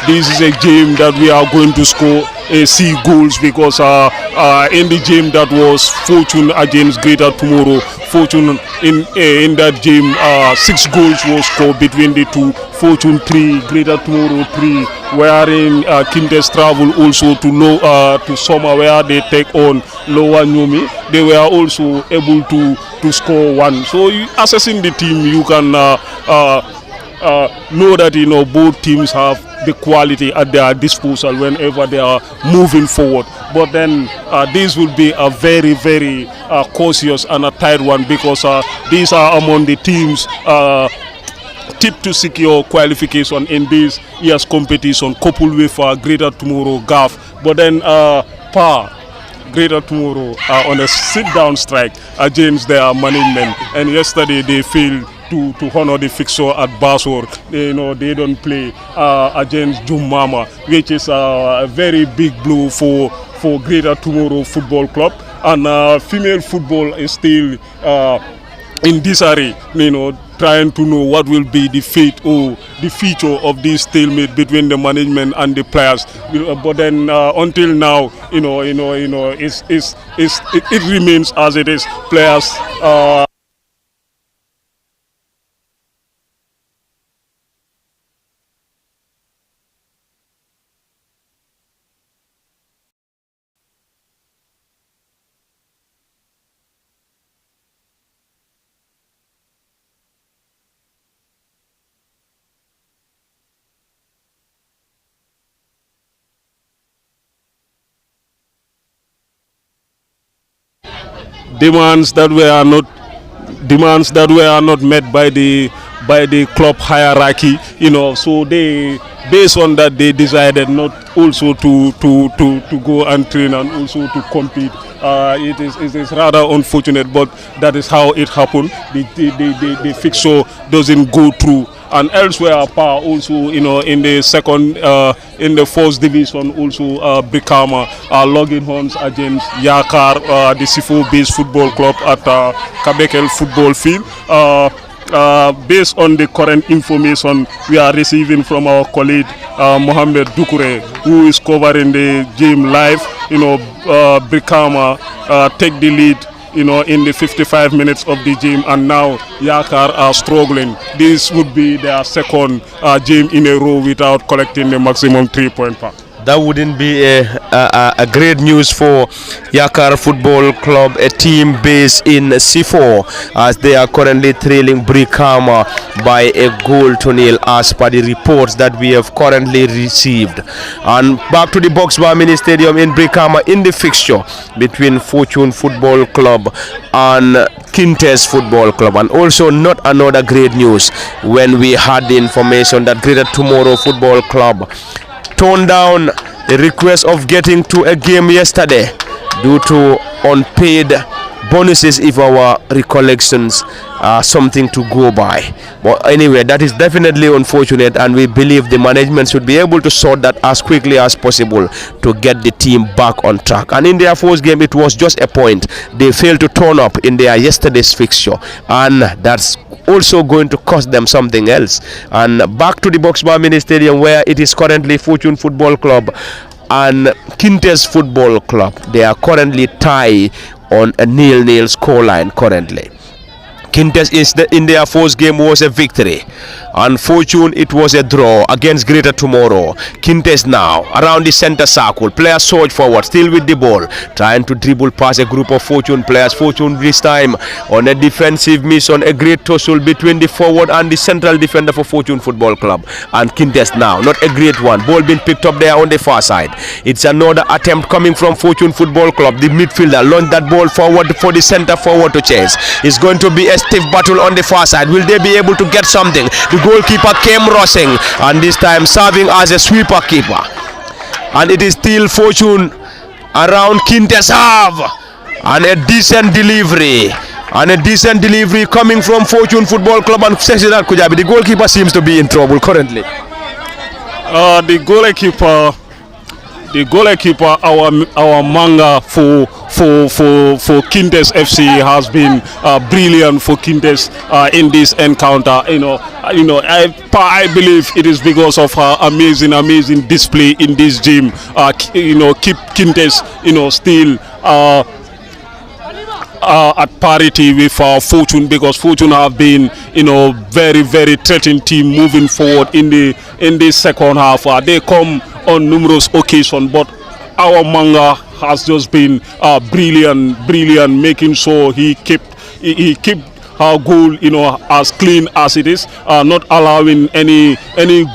this is a game that we are going to score see goals, because in the game that was Fortune against Greater Tomorrow, Fortune in that game 6 goals was scored between the two. Fortune 3, Greater Tomorrow 3, wherein Kinteh travel also to Soma, where they take on Lower Nyomi. They were also able to score 1. So assessing the team, you can know that both teams have the quality at their disposal whenever they are moving forward. But then this will be a very, very cautious and a tight one, because these are among the teams tipped to secure qualification in this year's competition, coupled with Greater Tomorrow GAF. But then Greater Tomorrow are on a sit-down strike against their management, and yesterday they failed to honor the fixture at Basor. They don't play against Jumama, which is a very big blow for Greater Tomorrow Football Club. And female football is still in disarray. trying to know what will be the fate or the future of this stalemate between the management and the players. But then until now, it remains as it is. Players. Demands that were not met by the club hierarchy, so they, based on that, they decided not also to go and train and also to compete. It is rather unfortunate, but that is how it happened. The fixture doesn't go through. And elsewhere, also, in the second, in the first division, also, Brikama logging horns against Yakar, the Sifo-based football club at Kabekel football field. Based on the current information we are receiving from our colleague Mohamed Dukure, who is covering the game live, Brikama take the lead in the 55 minutes of the game, and now Yakar are struggling. This would be their second game in a row without collecting the maximum 3-point pack. That wouldn't be a great news for Yakar Football Club, a team based in C4, as they are currently trailing Brikama by a goal to nil, as per the reports that we have currently received. And back to the Boxbar Mini Stadium in Brikama, in the fixture between Fortune Football Club and Kinteh Football Club. And also not another great news when we had the information that Greater Tomorrow Football Club toned down the request of getting to a game yesterday due to unpaid bonuses, if our recollections are something to go by. But anyway, that is definitely unfortunate, and we believe the management should be able to sort that as quickly as possible to get the team back on track. And in their first game, it was just a point. They failed to turn up in their yesterday's fixture, and that's also going to cost them something else. And back to the Boxbar Mini Stadium, where it is currently Fortune Football Club and Kinteh Football Club. They are currently tied on a 0-0 scoreline currently. Kinteh in their first game was a victory. And Fortune, it was a draw against Greater Tomorrow. Kinteh now around the center circle. Players surge forward, still with the ball, trying to dribble past a group of Fortune players. Fortune this time on a defensive mission, a great tussle between the forward and the central defender for Fortune Football Club. And Kinteh now, not a great one. Ball being picked up there on the far side. It's another attempt coming from Fortune Football Club. The midfielder launched that ball forward for the center forward to chase. It's going to be a stiff battle on the far side. Will they be able to get something? The goalkeeper came rushing, and this time serving as a sweeper keeper. And it is still Fortune around Kinteh half, and a decent delivery. Coming from Fortune Football Club and Sekshidat Kujabi. The goalkeeper seems to be in trouble currently. The goalkeeper, our manga for Kinteh FC has been brilliant for Kinteh in this encounter. I believe it is because of her amazing display in this game. Keep Kinteh still at parity with Fortune, because Fortune have been very threatening team moving forward in the second half. They come on numerous occasions, but our manga has just been brilliant, making sure he kept her goal as clean as it is, not allowing any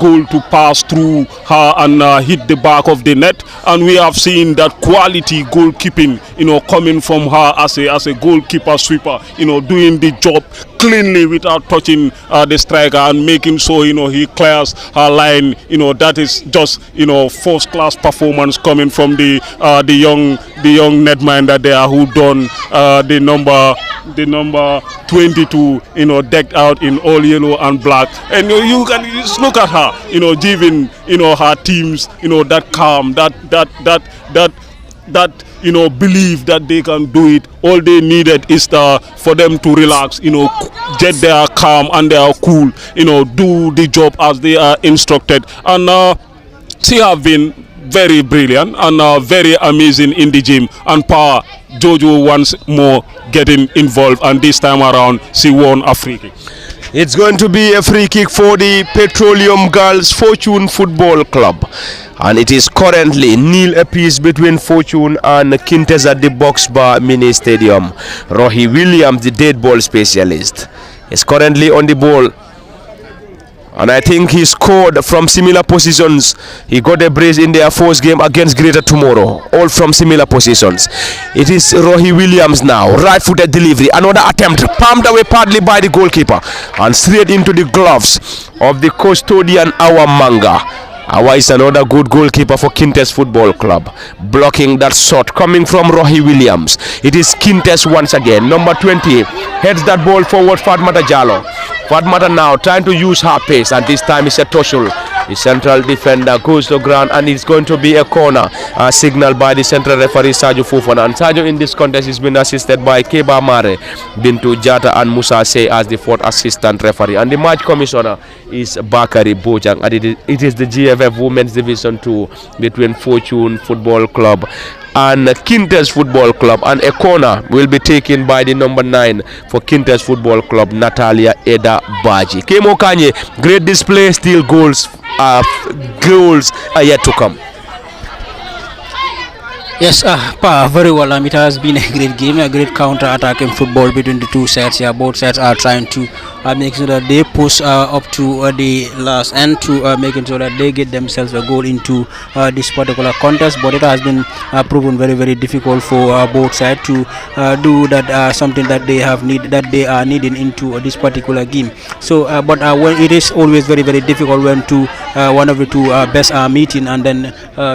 goal to pass through her and hit the back of the net. And we have seen that quality goalkeeping coming from her as a goalkeeper sweeper, doing the job cleanly without touching the striker and making sure he clears her line. That is just first class performance coming from the young netminder there, who done the number 22 decked out in all yellow and black. And you can just look at her giving her teams that calm, that believe that they can do it. All they needed is for them to relax, get their calm and their cool, do the job as they are instructed. And she have been very brilliant and very amazing in the gym. And Power Jojo once more getting involved, and this time around she won a free kick. It's going to be a free kick for the Petroleum Girls Fortune Football Club, and it is currently nil apiece between Fortune and Kinteh at the Box Bar Mini Stadium. Rohi Williams, the dead ball specialist, is currently on the ball, and I think he scored from similar positions. He got a brace in their first game against Greater Tomorrow, all from similar positions. It is Rohi Williams now, right-footed delivery, another attempt, palmed away partly by the goalkeeper, and straight into the gloves of the custodian Awa Manga. Awa is another good goalkeeper for Kinteh Football Club, blocking that shot coming from Rohi Williams. It is Kinteh once again, number 20, heads that ball forward, Fatmata Jallo. Fatmata now trying to use her pace, and this time it's a Toshul. The central defender goes to ground, and it's going to be a corner signaled by the central referee Sajo Fofana. And Sajo in this contest has been assisted by Keba Mare, Bintu Jata and Musa Sey as the fourth assistant referee. And the match commissioner is Bakari Bojang, and it is the GFF Women's Division 2 between Fortune Football Club and Kinteh Football Club, and a corner will be taken by the number 9 for Kinteh Football Club, Natalia Eda Baji. Kemo Kanye, great display, still goals are yet to come. Yes, very well. It has been a great game, a great counter-attacking football between the two sides. Yeah, both sides are trying to make sure that they push up to the last end to making sure that they get themselves a goal into this particular contest. But it has been proven very, very difficult for both sides to do that. Something that they are needing into this particular game. So, but when it is always very, very difficult when one of the two best are meeting, and then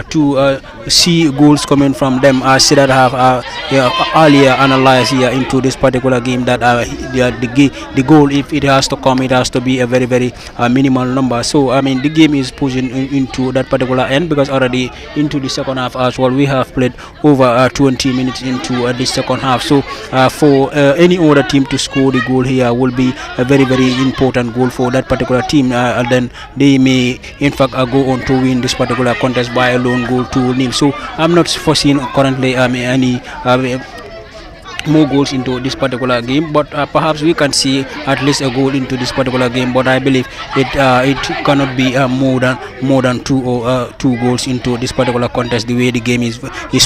to see goals coming from them. I see that I have earlier analyzed here into this particular game that the goal, if it has to come, it has to be a very, very minimal number. So I mean the game is pushing into that particular end, because already into the second half as well we have played over 20 minutes into the second half. So for any other team to score the goal here will be a very, very important goal for that particular team, and then they may in fact go on to win this particular contest by a lone goal to nil. So I'm not foreseeing currently any more goals into this particular game, but perhaps we can see at least a goal into this particular game. But I believe it cannot be more than two goals into this particular contest. The way the game is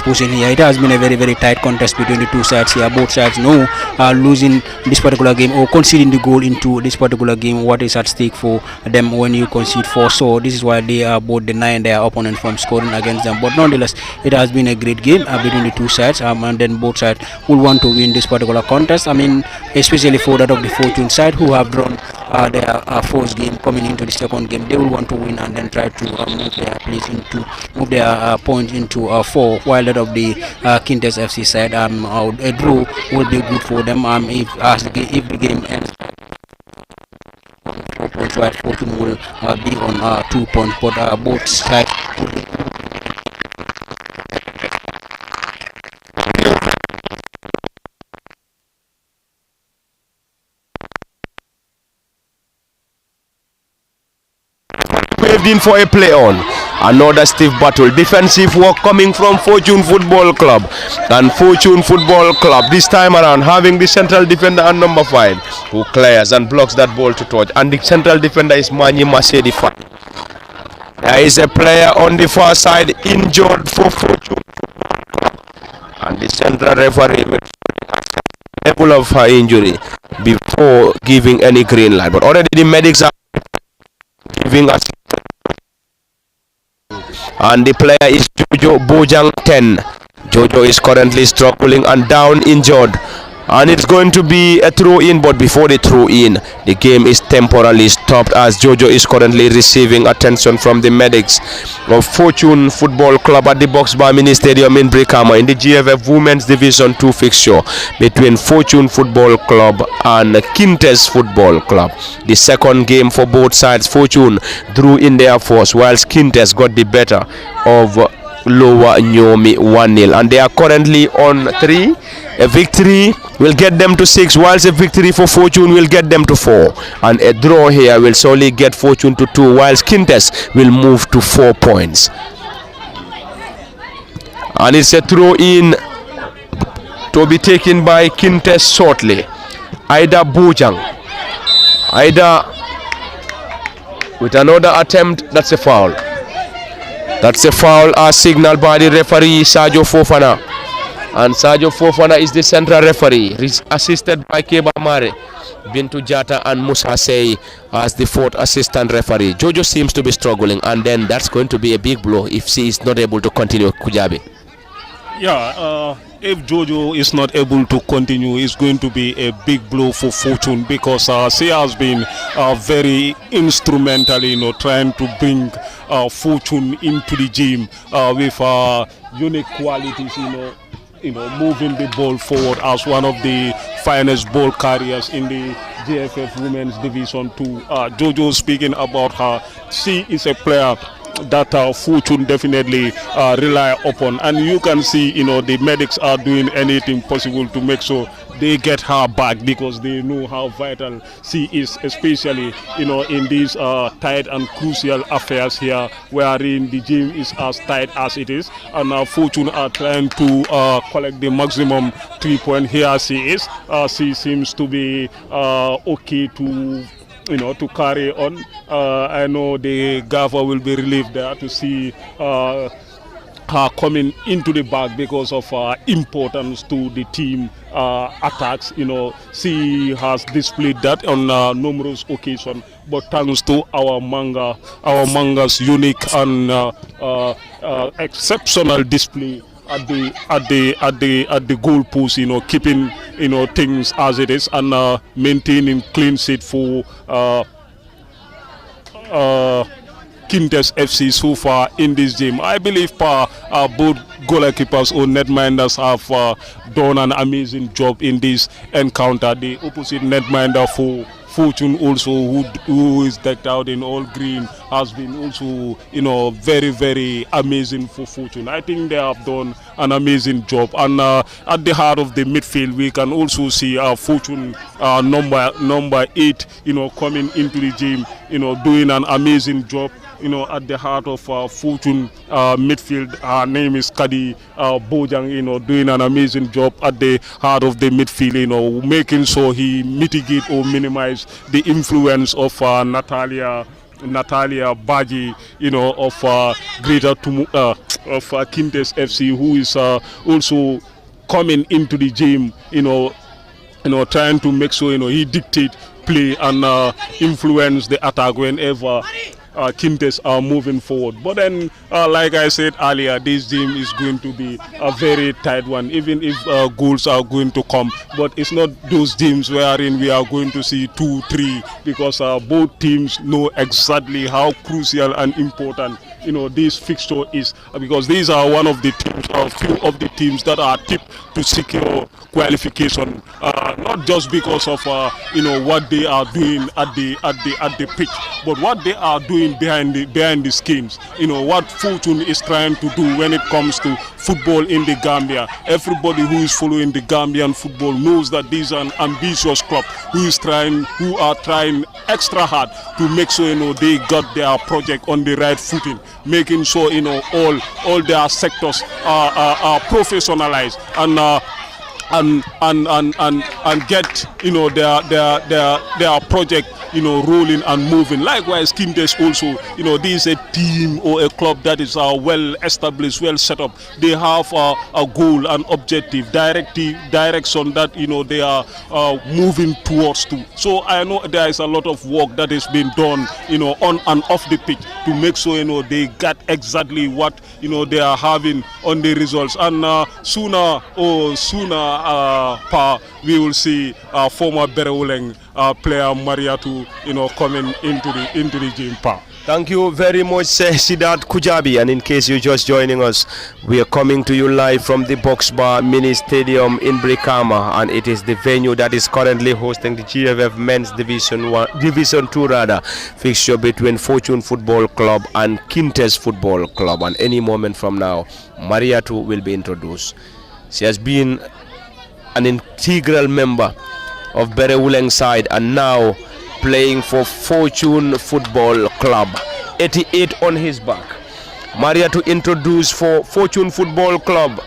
pushing here, it has been a very, very tight contest between the two sides here. Both sides know losing this particular game or conceding the goal into this particular game, what is at stake for them when you concede 4. So this is why they are both denying their opponent from scoring against them. But nonetheless, it has been a great game between the two sides, and then both sides will want to win this particular contest. I mean, especially for that of the Fortune side, who have drawn their first game coming into the second game, they will want to win and then try to move their points into 4, while that of the Kinteh FC side, a draw will be good for them if the game ends on 4 points, while Fortune will be on 2 points, but both sides waved in for a play on. Another stiff battle, defensive work coming from Fortune Football Club, and Fortune Football Club this time around having the central defender and number 5 who clears and blocks that ball to touch, and the central defender is Manyi Masedi. There is a player on the far side injured for Fortune, and the central referee will level of her injury before giving any green light, but already the medics are giving us, and the player is Jojo Bojang 10. Jojo is currently struggling and down injured, and it's going to be a throw in. But before the throw in, the game is temporarily stopped as Jojo is currently receiving attention from the medics of Fortune Football Club at the Box Bar Mini Stadium in Brikama in the GFF Women's Division 2 fixture between Fortune Football Club and Kinteh Football Club. The second game for both sides, Fortune drew in their force, whilst Kinteh got the better of Lower Nyomi 1-0, and they are currently on 3. A victory will get them to 6, whilst a victory for Fortune will get them to 4, and a draw here will solely get Fortune to 2, whilst Kinteh will move to 4 points. And it's a throw in to be taken by Kinteh shortly. Ida Bojang. Ida with another attempt. That's a foul. That's a foul as signaled by the referee Sajo Fofana. And Sajo Fofana is the central referee, assisted by Keba Mare, Bintu Jata and Musa Sey as the 4th assistant referee. Jojo seems to be struggling, and then that's going to be a big blow if she is not able to continue, Kujabi. Yeah, if Jojo is not able to continue, it's going to be a big blow for Fortune, because she has been very instrumental, trying to bring Fortune into the gym with unique qualities, moving the ball forward as one of the finest ball carriers in the GFF Women's Division 2. Jojo, speaking about her, she is a player that Fortune definitely rely upon, and you can see the medics are doing anything possible to make sure they get her back, because they know how vital she is, especially in these tight and crucial affairs here, wherein the gym is as tight as it is, and Fortune are trying to collect the maximum 3-point. Here she is. She seems to be okay to to carry on. I know the gaffer will be relieved there to see her coming into the back because of her importance to the team attacks. She has displayed that on numerous occasions, but thanks to our manga's unique and exceptional display at the goal post, keeping things as it is, and maintaining clean sheet for Kinteh FC so far in this game. I believe both goalkeepers or netminders have done an amazing job in this encounter. The opposite netminder for Fortune also, who is decked out in all green, has been also very, very amazing for Fortune. I think they have done an amazing job, and at the heart of the midfield we can also see Fortune number 8 coming into the game, doing an amazing job at the heart of Fortune midfield. Her name is Kadi Bojang, doing an amazing job at the heart of the midfield, making sure he mitigate or minimize the influence of Natalia Baji, of Greater of Kinteh FC, who is also coming into the gym, trying to make sure he dictate play and influence the attack whenever Kinteh are moving forward. But then, like I said earlier, this game is going to be a very tight one, even if goals are going to come. But it's not those games wherein we are going to see 2-3, because both teams know exactly how crucial and important this fixture is, because these are one of the teams, a few of the teams that are tipped to secure qualification, not just because of what they are doing at the pitch, but what they are doing behind the schemes. What Fortune is trying to do when it comes to football in the Gambia. Everybody who is following the Gambian football knows that this is an ambitious club who are trying extra hard to make sure they got their project on the right footing, making sure all their sectors are professionalized and get their project rolling and moving. Likewise, Kinteh also, this is a team or a club that is well established, well set up. They have a goal, an objective, direction that they are moving towards to. So I know there is a lot of work that is being done on and off the pitch to make sure they got exactly what they are having on the results. And sooner we will see former Berewoleng player Mariatu coming into the game. Thank you very much, Siddharth Kujabi. And in case you're just joining us, we are coming to you live from the Box Bar Mini Stadium in Brikama, and it is the venue that is currently hosting the GFF Men's Division 2 fixture between Fortune Football Club and Kinteh Football Club. And any moment from now, Mariatu will be introduced. She has been an integral member of Berewuleng side and now playing for Fortune Football Club. 88 on his back. Maria to introduce for Fortune Football Club,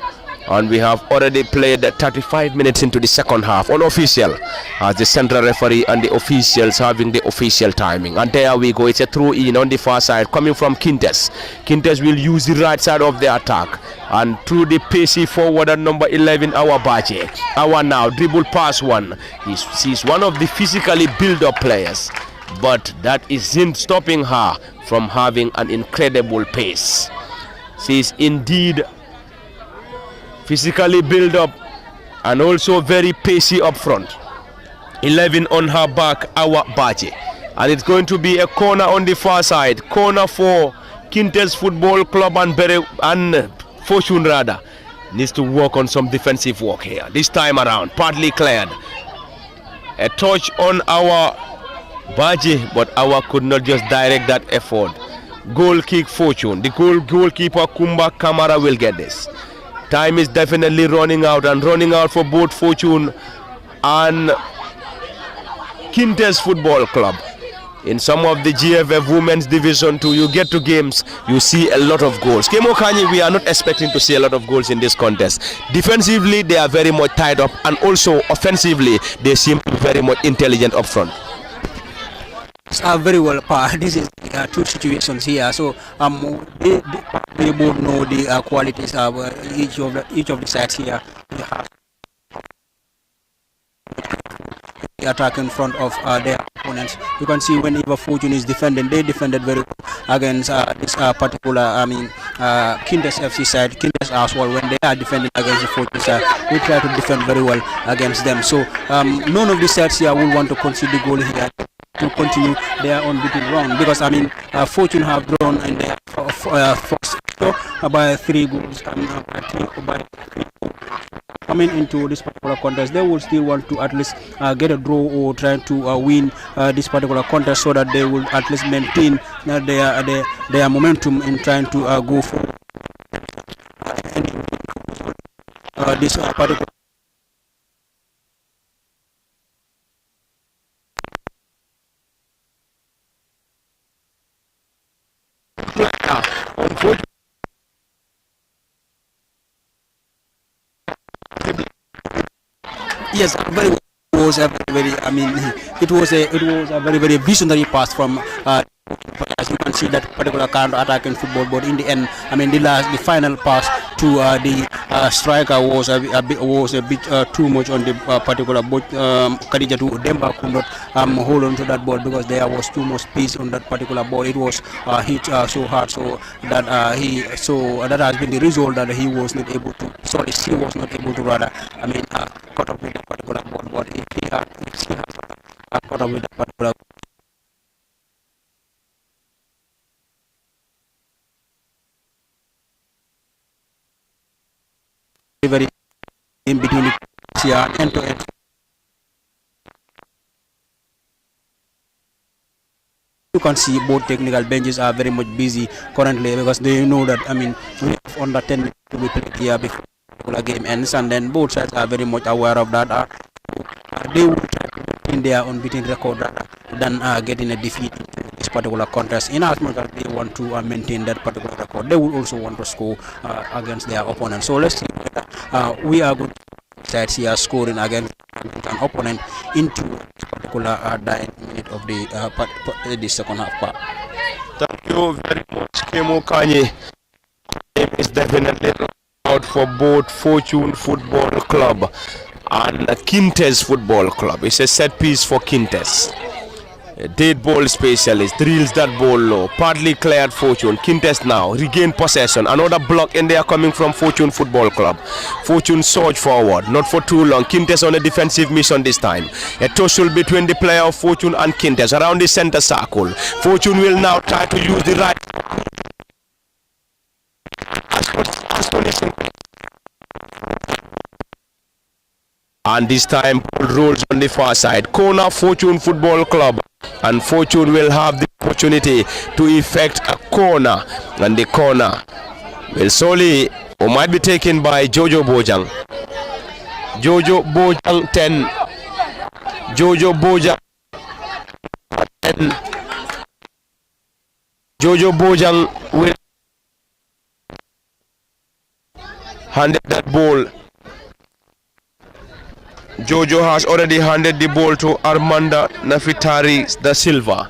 and we have already played 35 minutes into the second half, unofficial, as the central referee and the officials having the official timing. And there we go, it's a throw in on the far side coming from Kinteh. Kinteh will use the right side of the attack, and through the pacey forward at number 11, our Baje. Our now dribble pass one. She's one of the physically built up players, but that isn't stopping her from having an incredible pace. She's indeed physically built up and also very pacey up front. 11 on her back, our Baje. And it's going to be a corner on the far side. Corner for Kinteh Football Club, and Fortune rather needs to work on some defensive work here. This time around, partly cleared. A touch on our Baje, but our could not just direct that effort. Goal kick Fortune. The goalkeeper Kumba Kamara will get this. Time is definitely running out, and running out for both Fortune and Kinteh Football Club. In some of the GFF Women's Division 2, you get to games, you see a lot of goals. Kemo Kanyi, we are not expecting to see a lot of goals in this contest. Defensively, they are very much tied up, and also offensively, they seem very much intelligent up front. Very well, this is two situations here. So they both know the qualities of each of the sides here. They have the attack in front of their opponents. You can see whenever Fortune is defending, they defended very well against this particular, Kinteh FC side. Kinteh as well, when they are defending against the Fortune side, we try to defend very well against them. So none of the sides here will want to concede the goal here to continue their unbeaten run, because Fortune have drawn in their first by 3 goals, and by 3 coming into this particular contest. They will still want to at least get a draw or try to win this particular contest, so that they will at least maintain their momentum in trying to go for this particular. Yes, very was a very it was a very visionary pass from as you can see that particular counter attacking football, but in the end, the final pass to the striker was a bit too much on the particular, but Khadija to Demba could not hold on to that ball, because there was too much space on that particular ball. It was hit so hard, so that that has been the result that he was not able to. Sorry, she was not able to rather. Caught up with that particular ball, but if she had caught up with that particular. Very in between here, end to end. You can see both technical benches are very much busy currently, because they know that we have under 10 minutes to be played here before the game ends, and then both sides are very much aware of that. They will try to maintain their unbeaten record rather than getting a defeat in this particular contest. In as much as they want to maintain that particular record, they will also want to score against their opponent. So let's see whether we are good sides here scoring against an opponent into this particular 9 minute of the second half part. Thank you very much, Kemo Kanye. It's definitely out for both Fortune Football Club and Kinteh Football Club. It's a set piece for Kinteh. Dead ball specialist drills that ball low. Partly cleared Fortune. Kinteh now regain possession. Another block in there coming from Fortune Football Club. Fortune surge forward. Not for too long. Kinteh on a defensive mission this time. A tussle between the player of Fortune and Kinteh around the center circle. Fortune will now try to use the right. And this time ball rolls on the far side. Corner Fortune Football Club. And Fortune will have the opportunity to effect a corner. And the corner will solely or might be taken by Jojo Bojang. Jojo Bojang 10. Jojo Bojang 10. Jojo Bojang will handed that ball. Jojo has already handed the ball to Armanda Nafitari Da Silva.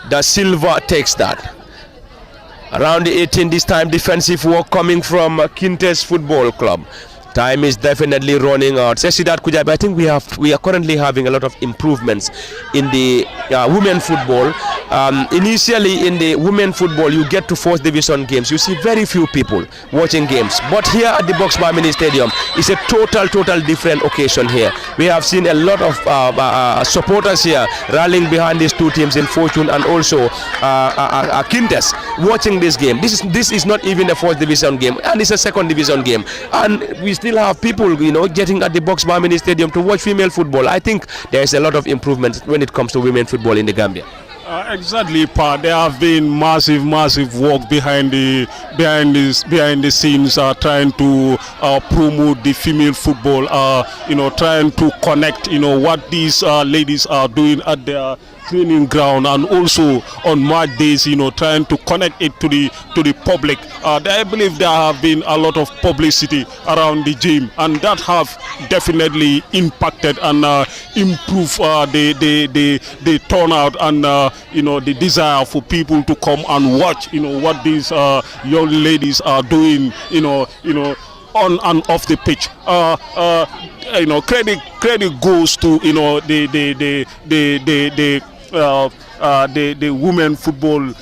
Da Silva takes that. Around the 18 this time, defensive work coming from Kinteh Football Club. Time is definitely running out. Sesidat Kujabi, I think we are currently having a lot of improvements in the women football. Initially in the women football, you get to fourth division games, you see very few people watching games. But here at the Boxbar Mini Stadium, it's a total different occasion here. We have seen a lot of supporters here rallying behind these two teams in Fortune and also Kinteh watching this game. This is not even a fourth division game, and it's a second division game, and we still have people, getting at the Boxbar Mini Stadium to watch female football. I think there is a lot of improvement when it comes to women football in the Gambia. Exactly, Pa. There have been massive work behind the scenes, trying to promote the female football. Trying to connect, what these ladies are doing at their training ground, and also on match days, trying to connect it to the public. I believe there have been a lot of publicity around the gym, and that have definitely impacted and improved the turnout and the desire for people to come and watch what these young ladies are doing on and off the pitch. Credit goes to the women football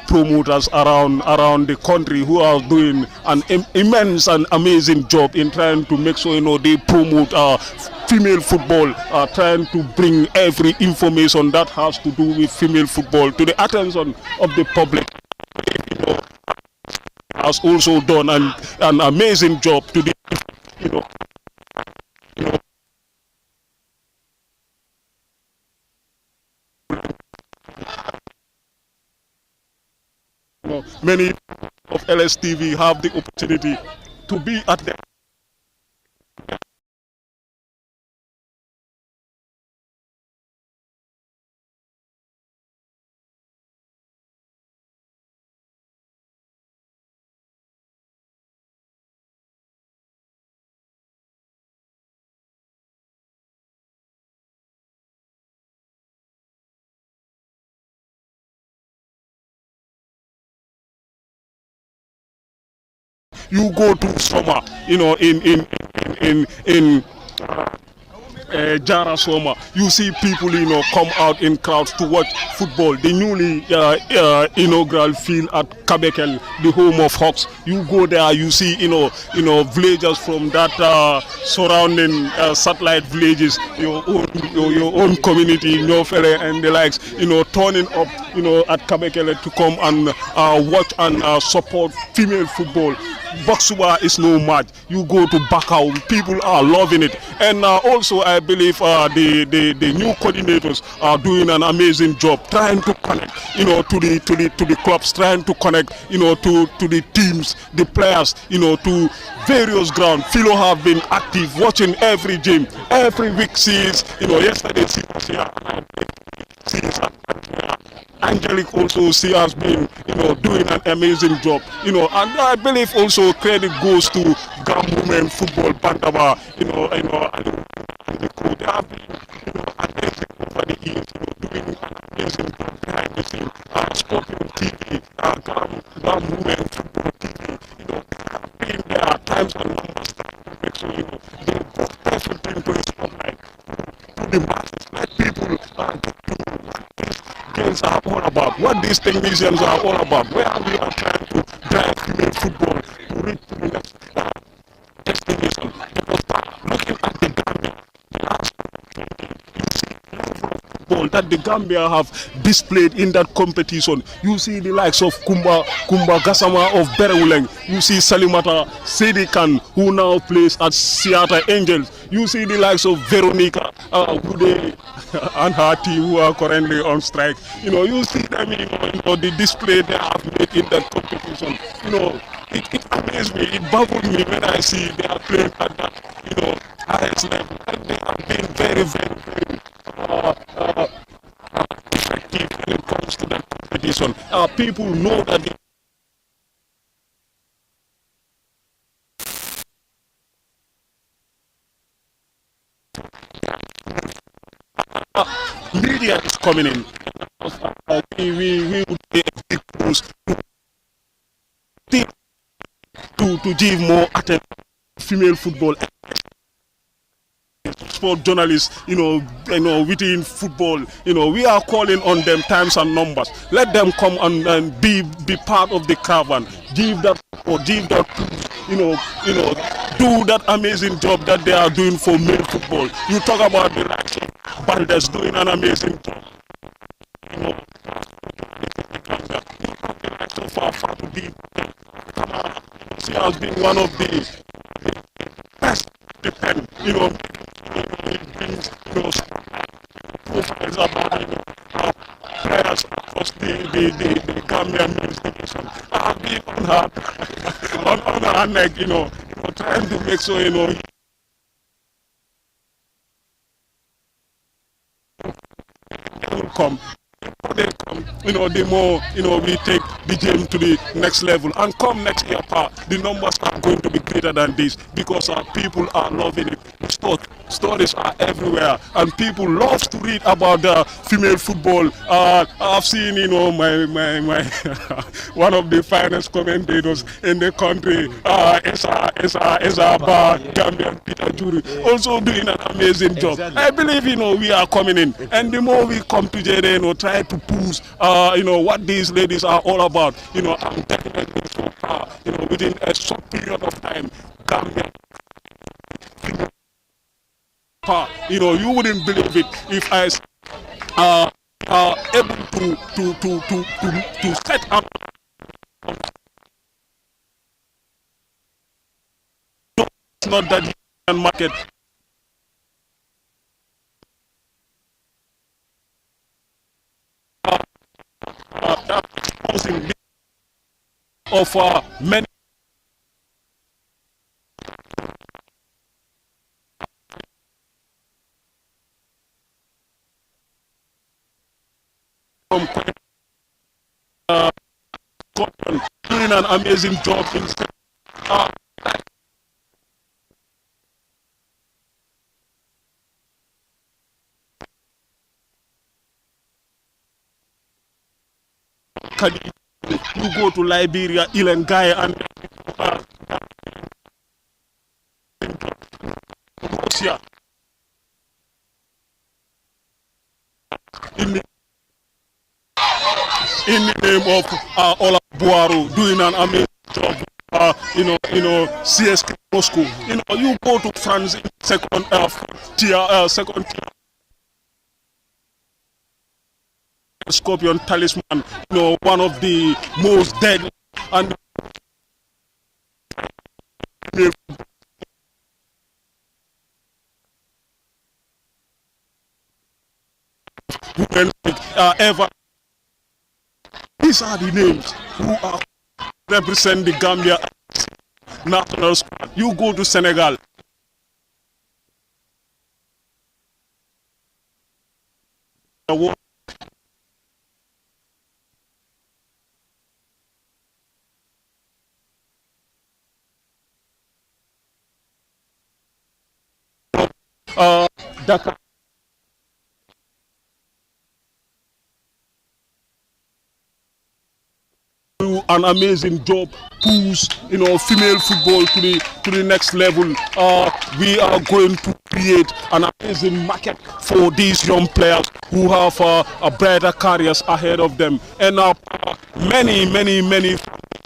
promoters around the country, who are doing an immense and amazing job in trying to make sure they promote female football, trying to bring every information that has to do with female football to the attention of the public. Has also done an amazing job to the many of LSTV have the opportunity to be at the you go to summer, in Jara Soma, you see people, come out in crowds to watch football. The newly inaugural field at Kabekel, the home of Hawks. You go there, you see, villagers from that surrounding satellite villages, your own community, and the likes, turning up, at Kabekel to come and watch and support female football. Boxuba is no match. You go to Bakau, people are loving it, and also I believe the new coordinators are doing an amazing job, trying to connect, to the clubs, trying to connect, to the teams, the players, to various grounds. Philo have been active, watching every game, every week. Sees, yesterday she was here. Angelic also, she has been, doing an amazing job, and I believe also credit goes to Gam Women Football Pantaba, and the coach. They have been, amazing over the years, doing an amazing job behind the scenes. Scorpion TV, Gam Women Football TV, they have been there at times and numbers to make sure, they both perfectly into the spotlight to the masses, let people get to what these technicians are all about, where we are trying to drive female football to reach to the next destination. Because looking at the Gambia, football that the Gambia have displayed in that competition. You see the likes of Kumba Gassama of Berewuleng. You see Salimata Sedikan, who now plays at Seattle Angels. You see the likes of Veronica Gude and her team, who are currently on strike. You see them, the display they have made in that competition. It amazes me, it baffles me when I see they are playing at that, highest level. And they have been very, very, very effective when it comes to that competition. People know that media is coming in. We would be a big push to give more attention to female football. Sport journalists, within football, we are calling on them times and numbers. Let them come and be part of the caravan. Give that support, give that, do that amazing job that they are doing for male football. You talk about the likes of Baldes doing an amazing job. She has been one of the best defend, profiles about players across the Gambian men's division. I've been on her neck, trying to make sure, they will come. They come, the more, we take the game to the next level. And come next year, the numbers are going to be greater than this, because our people are loving it. Stories are everywhere, and people love to read about the female football. I've seen, my one of the finest commentators in the country, Gambian Peter Jury, also doing an amazing job. I believe, we are coming in, and the more we come together, try to push, what these ladies are all about. I'm definitely so proud, within a short period of time, Gambia. You wouldn't believe it if I able to set up. It's not that market. Of many doing an amazing job in you go to Liberia, Ilengaya, and Russia. In the name of Ola Buaru, doing an amazing job. CSK Moscow. You go to France in second tier. Scorpion Talisman, one of the most deadly and ever. These are the names who are represent the Gambia national squad. You go to Senegal. Dakar. Do an amazing job, push female football to the next level. We are going to create an amazing market for these young players who have brighter careers ahead of them. And many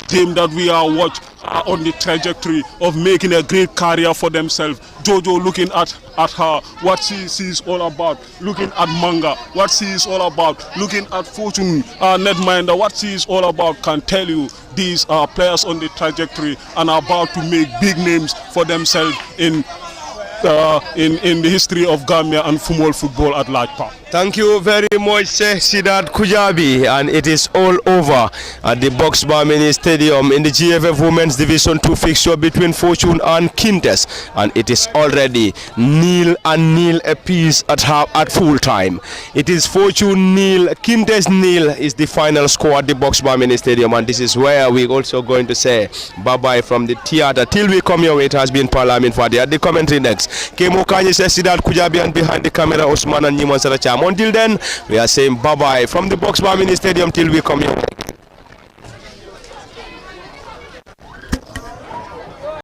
teams that we are watching are on the trajectory of making a great career for themselves. Jojo looking at her, what she is all about, looking at Manga, what she is all about, looking at Fortune Netminder, what she is all about, can tell you these are players on the trajectory and are about to make big names for themselves in the history of Gambia and football at large. Thank you very much, Sidat Kujabi, and it is all over at the Box Bar Mini Stadium in the GFF Women's Division 2 fixture between Fortune and Kinteh, and it is already 0-0 apiece at full time. It is Fortune 0, Kinteh 0 is the final score at the Box Bar Mini Stadium, and this is where we're also going to say bye-bye from the theater. Till we come your way, it has been Parliament Fadi at the commentary next. Kemo Kanye says Sidat Kujabi, and behind the camera Osman and Niman Saracham. Until then, we are saying bye-bye from the Box Bar Mini Stadium till we come here.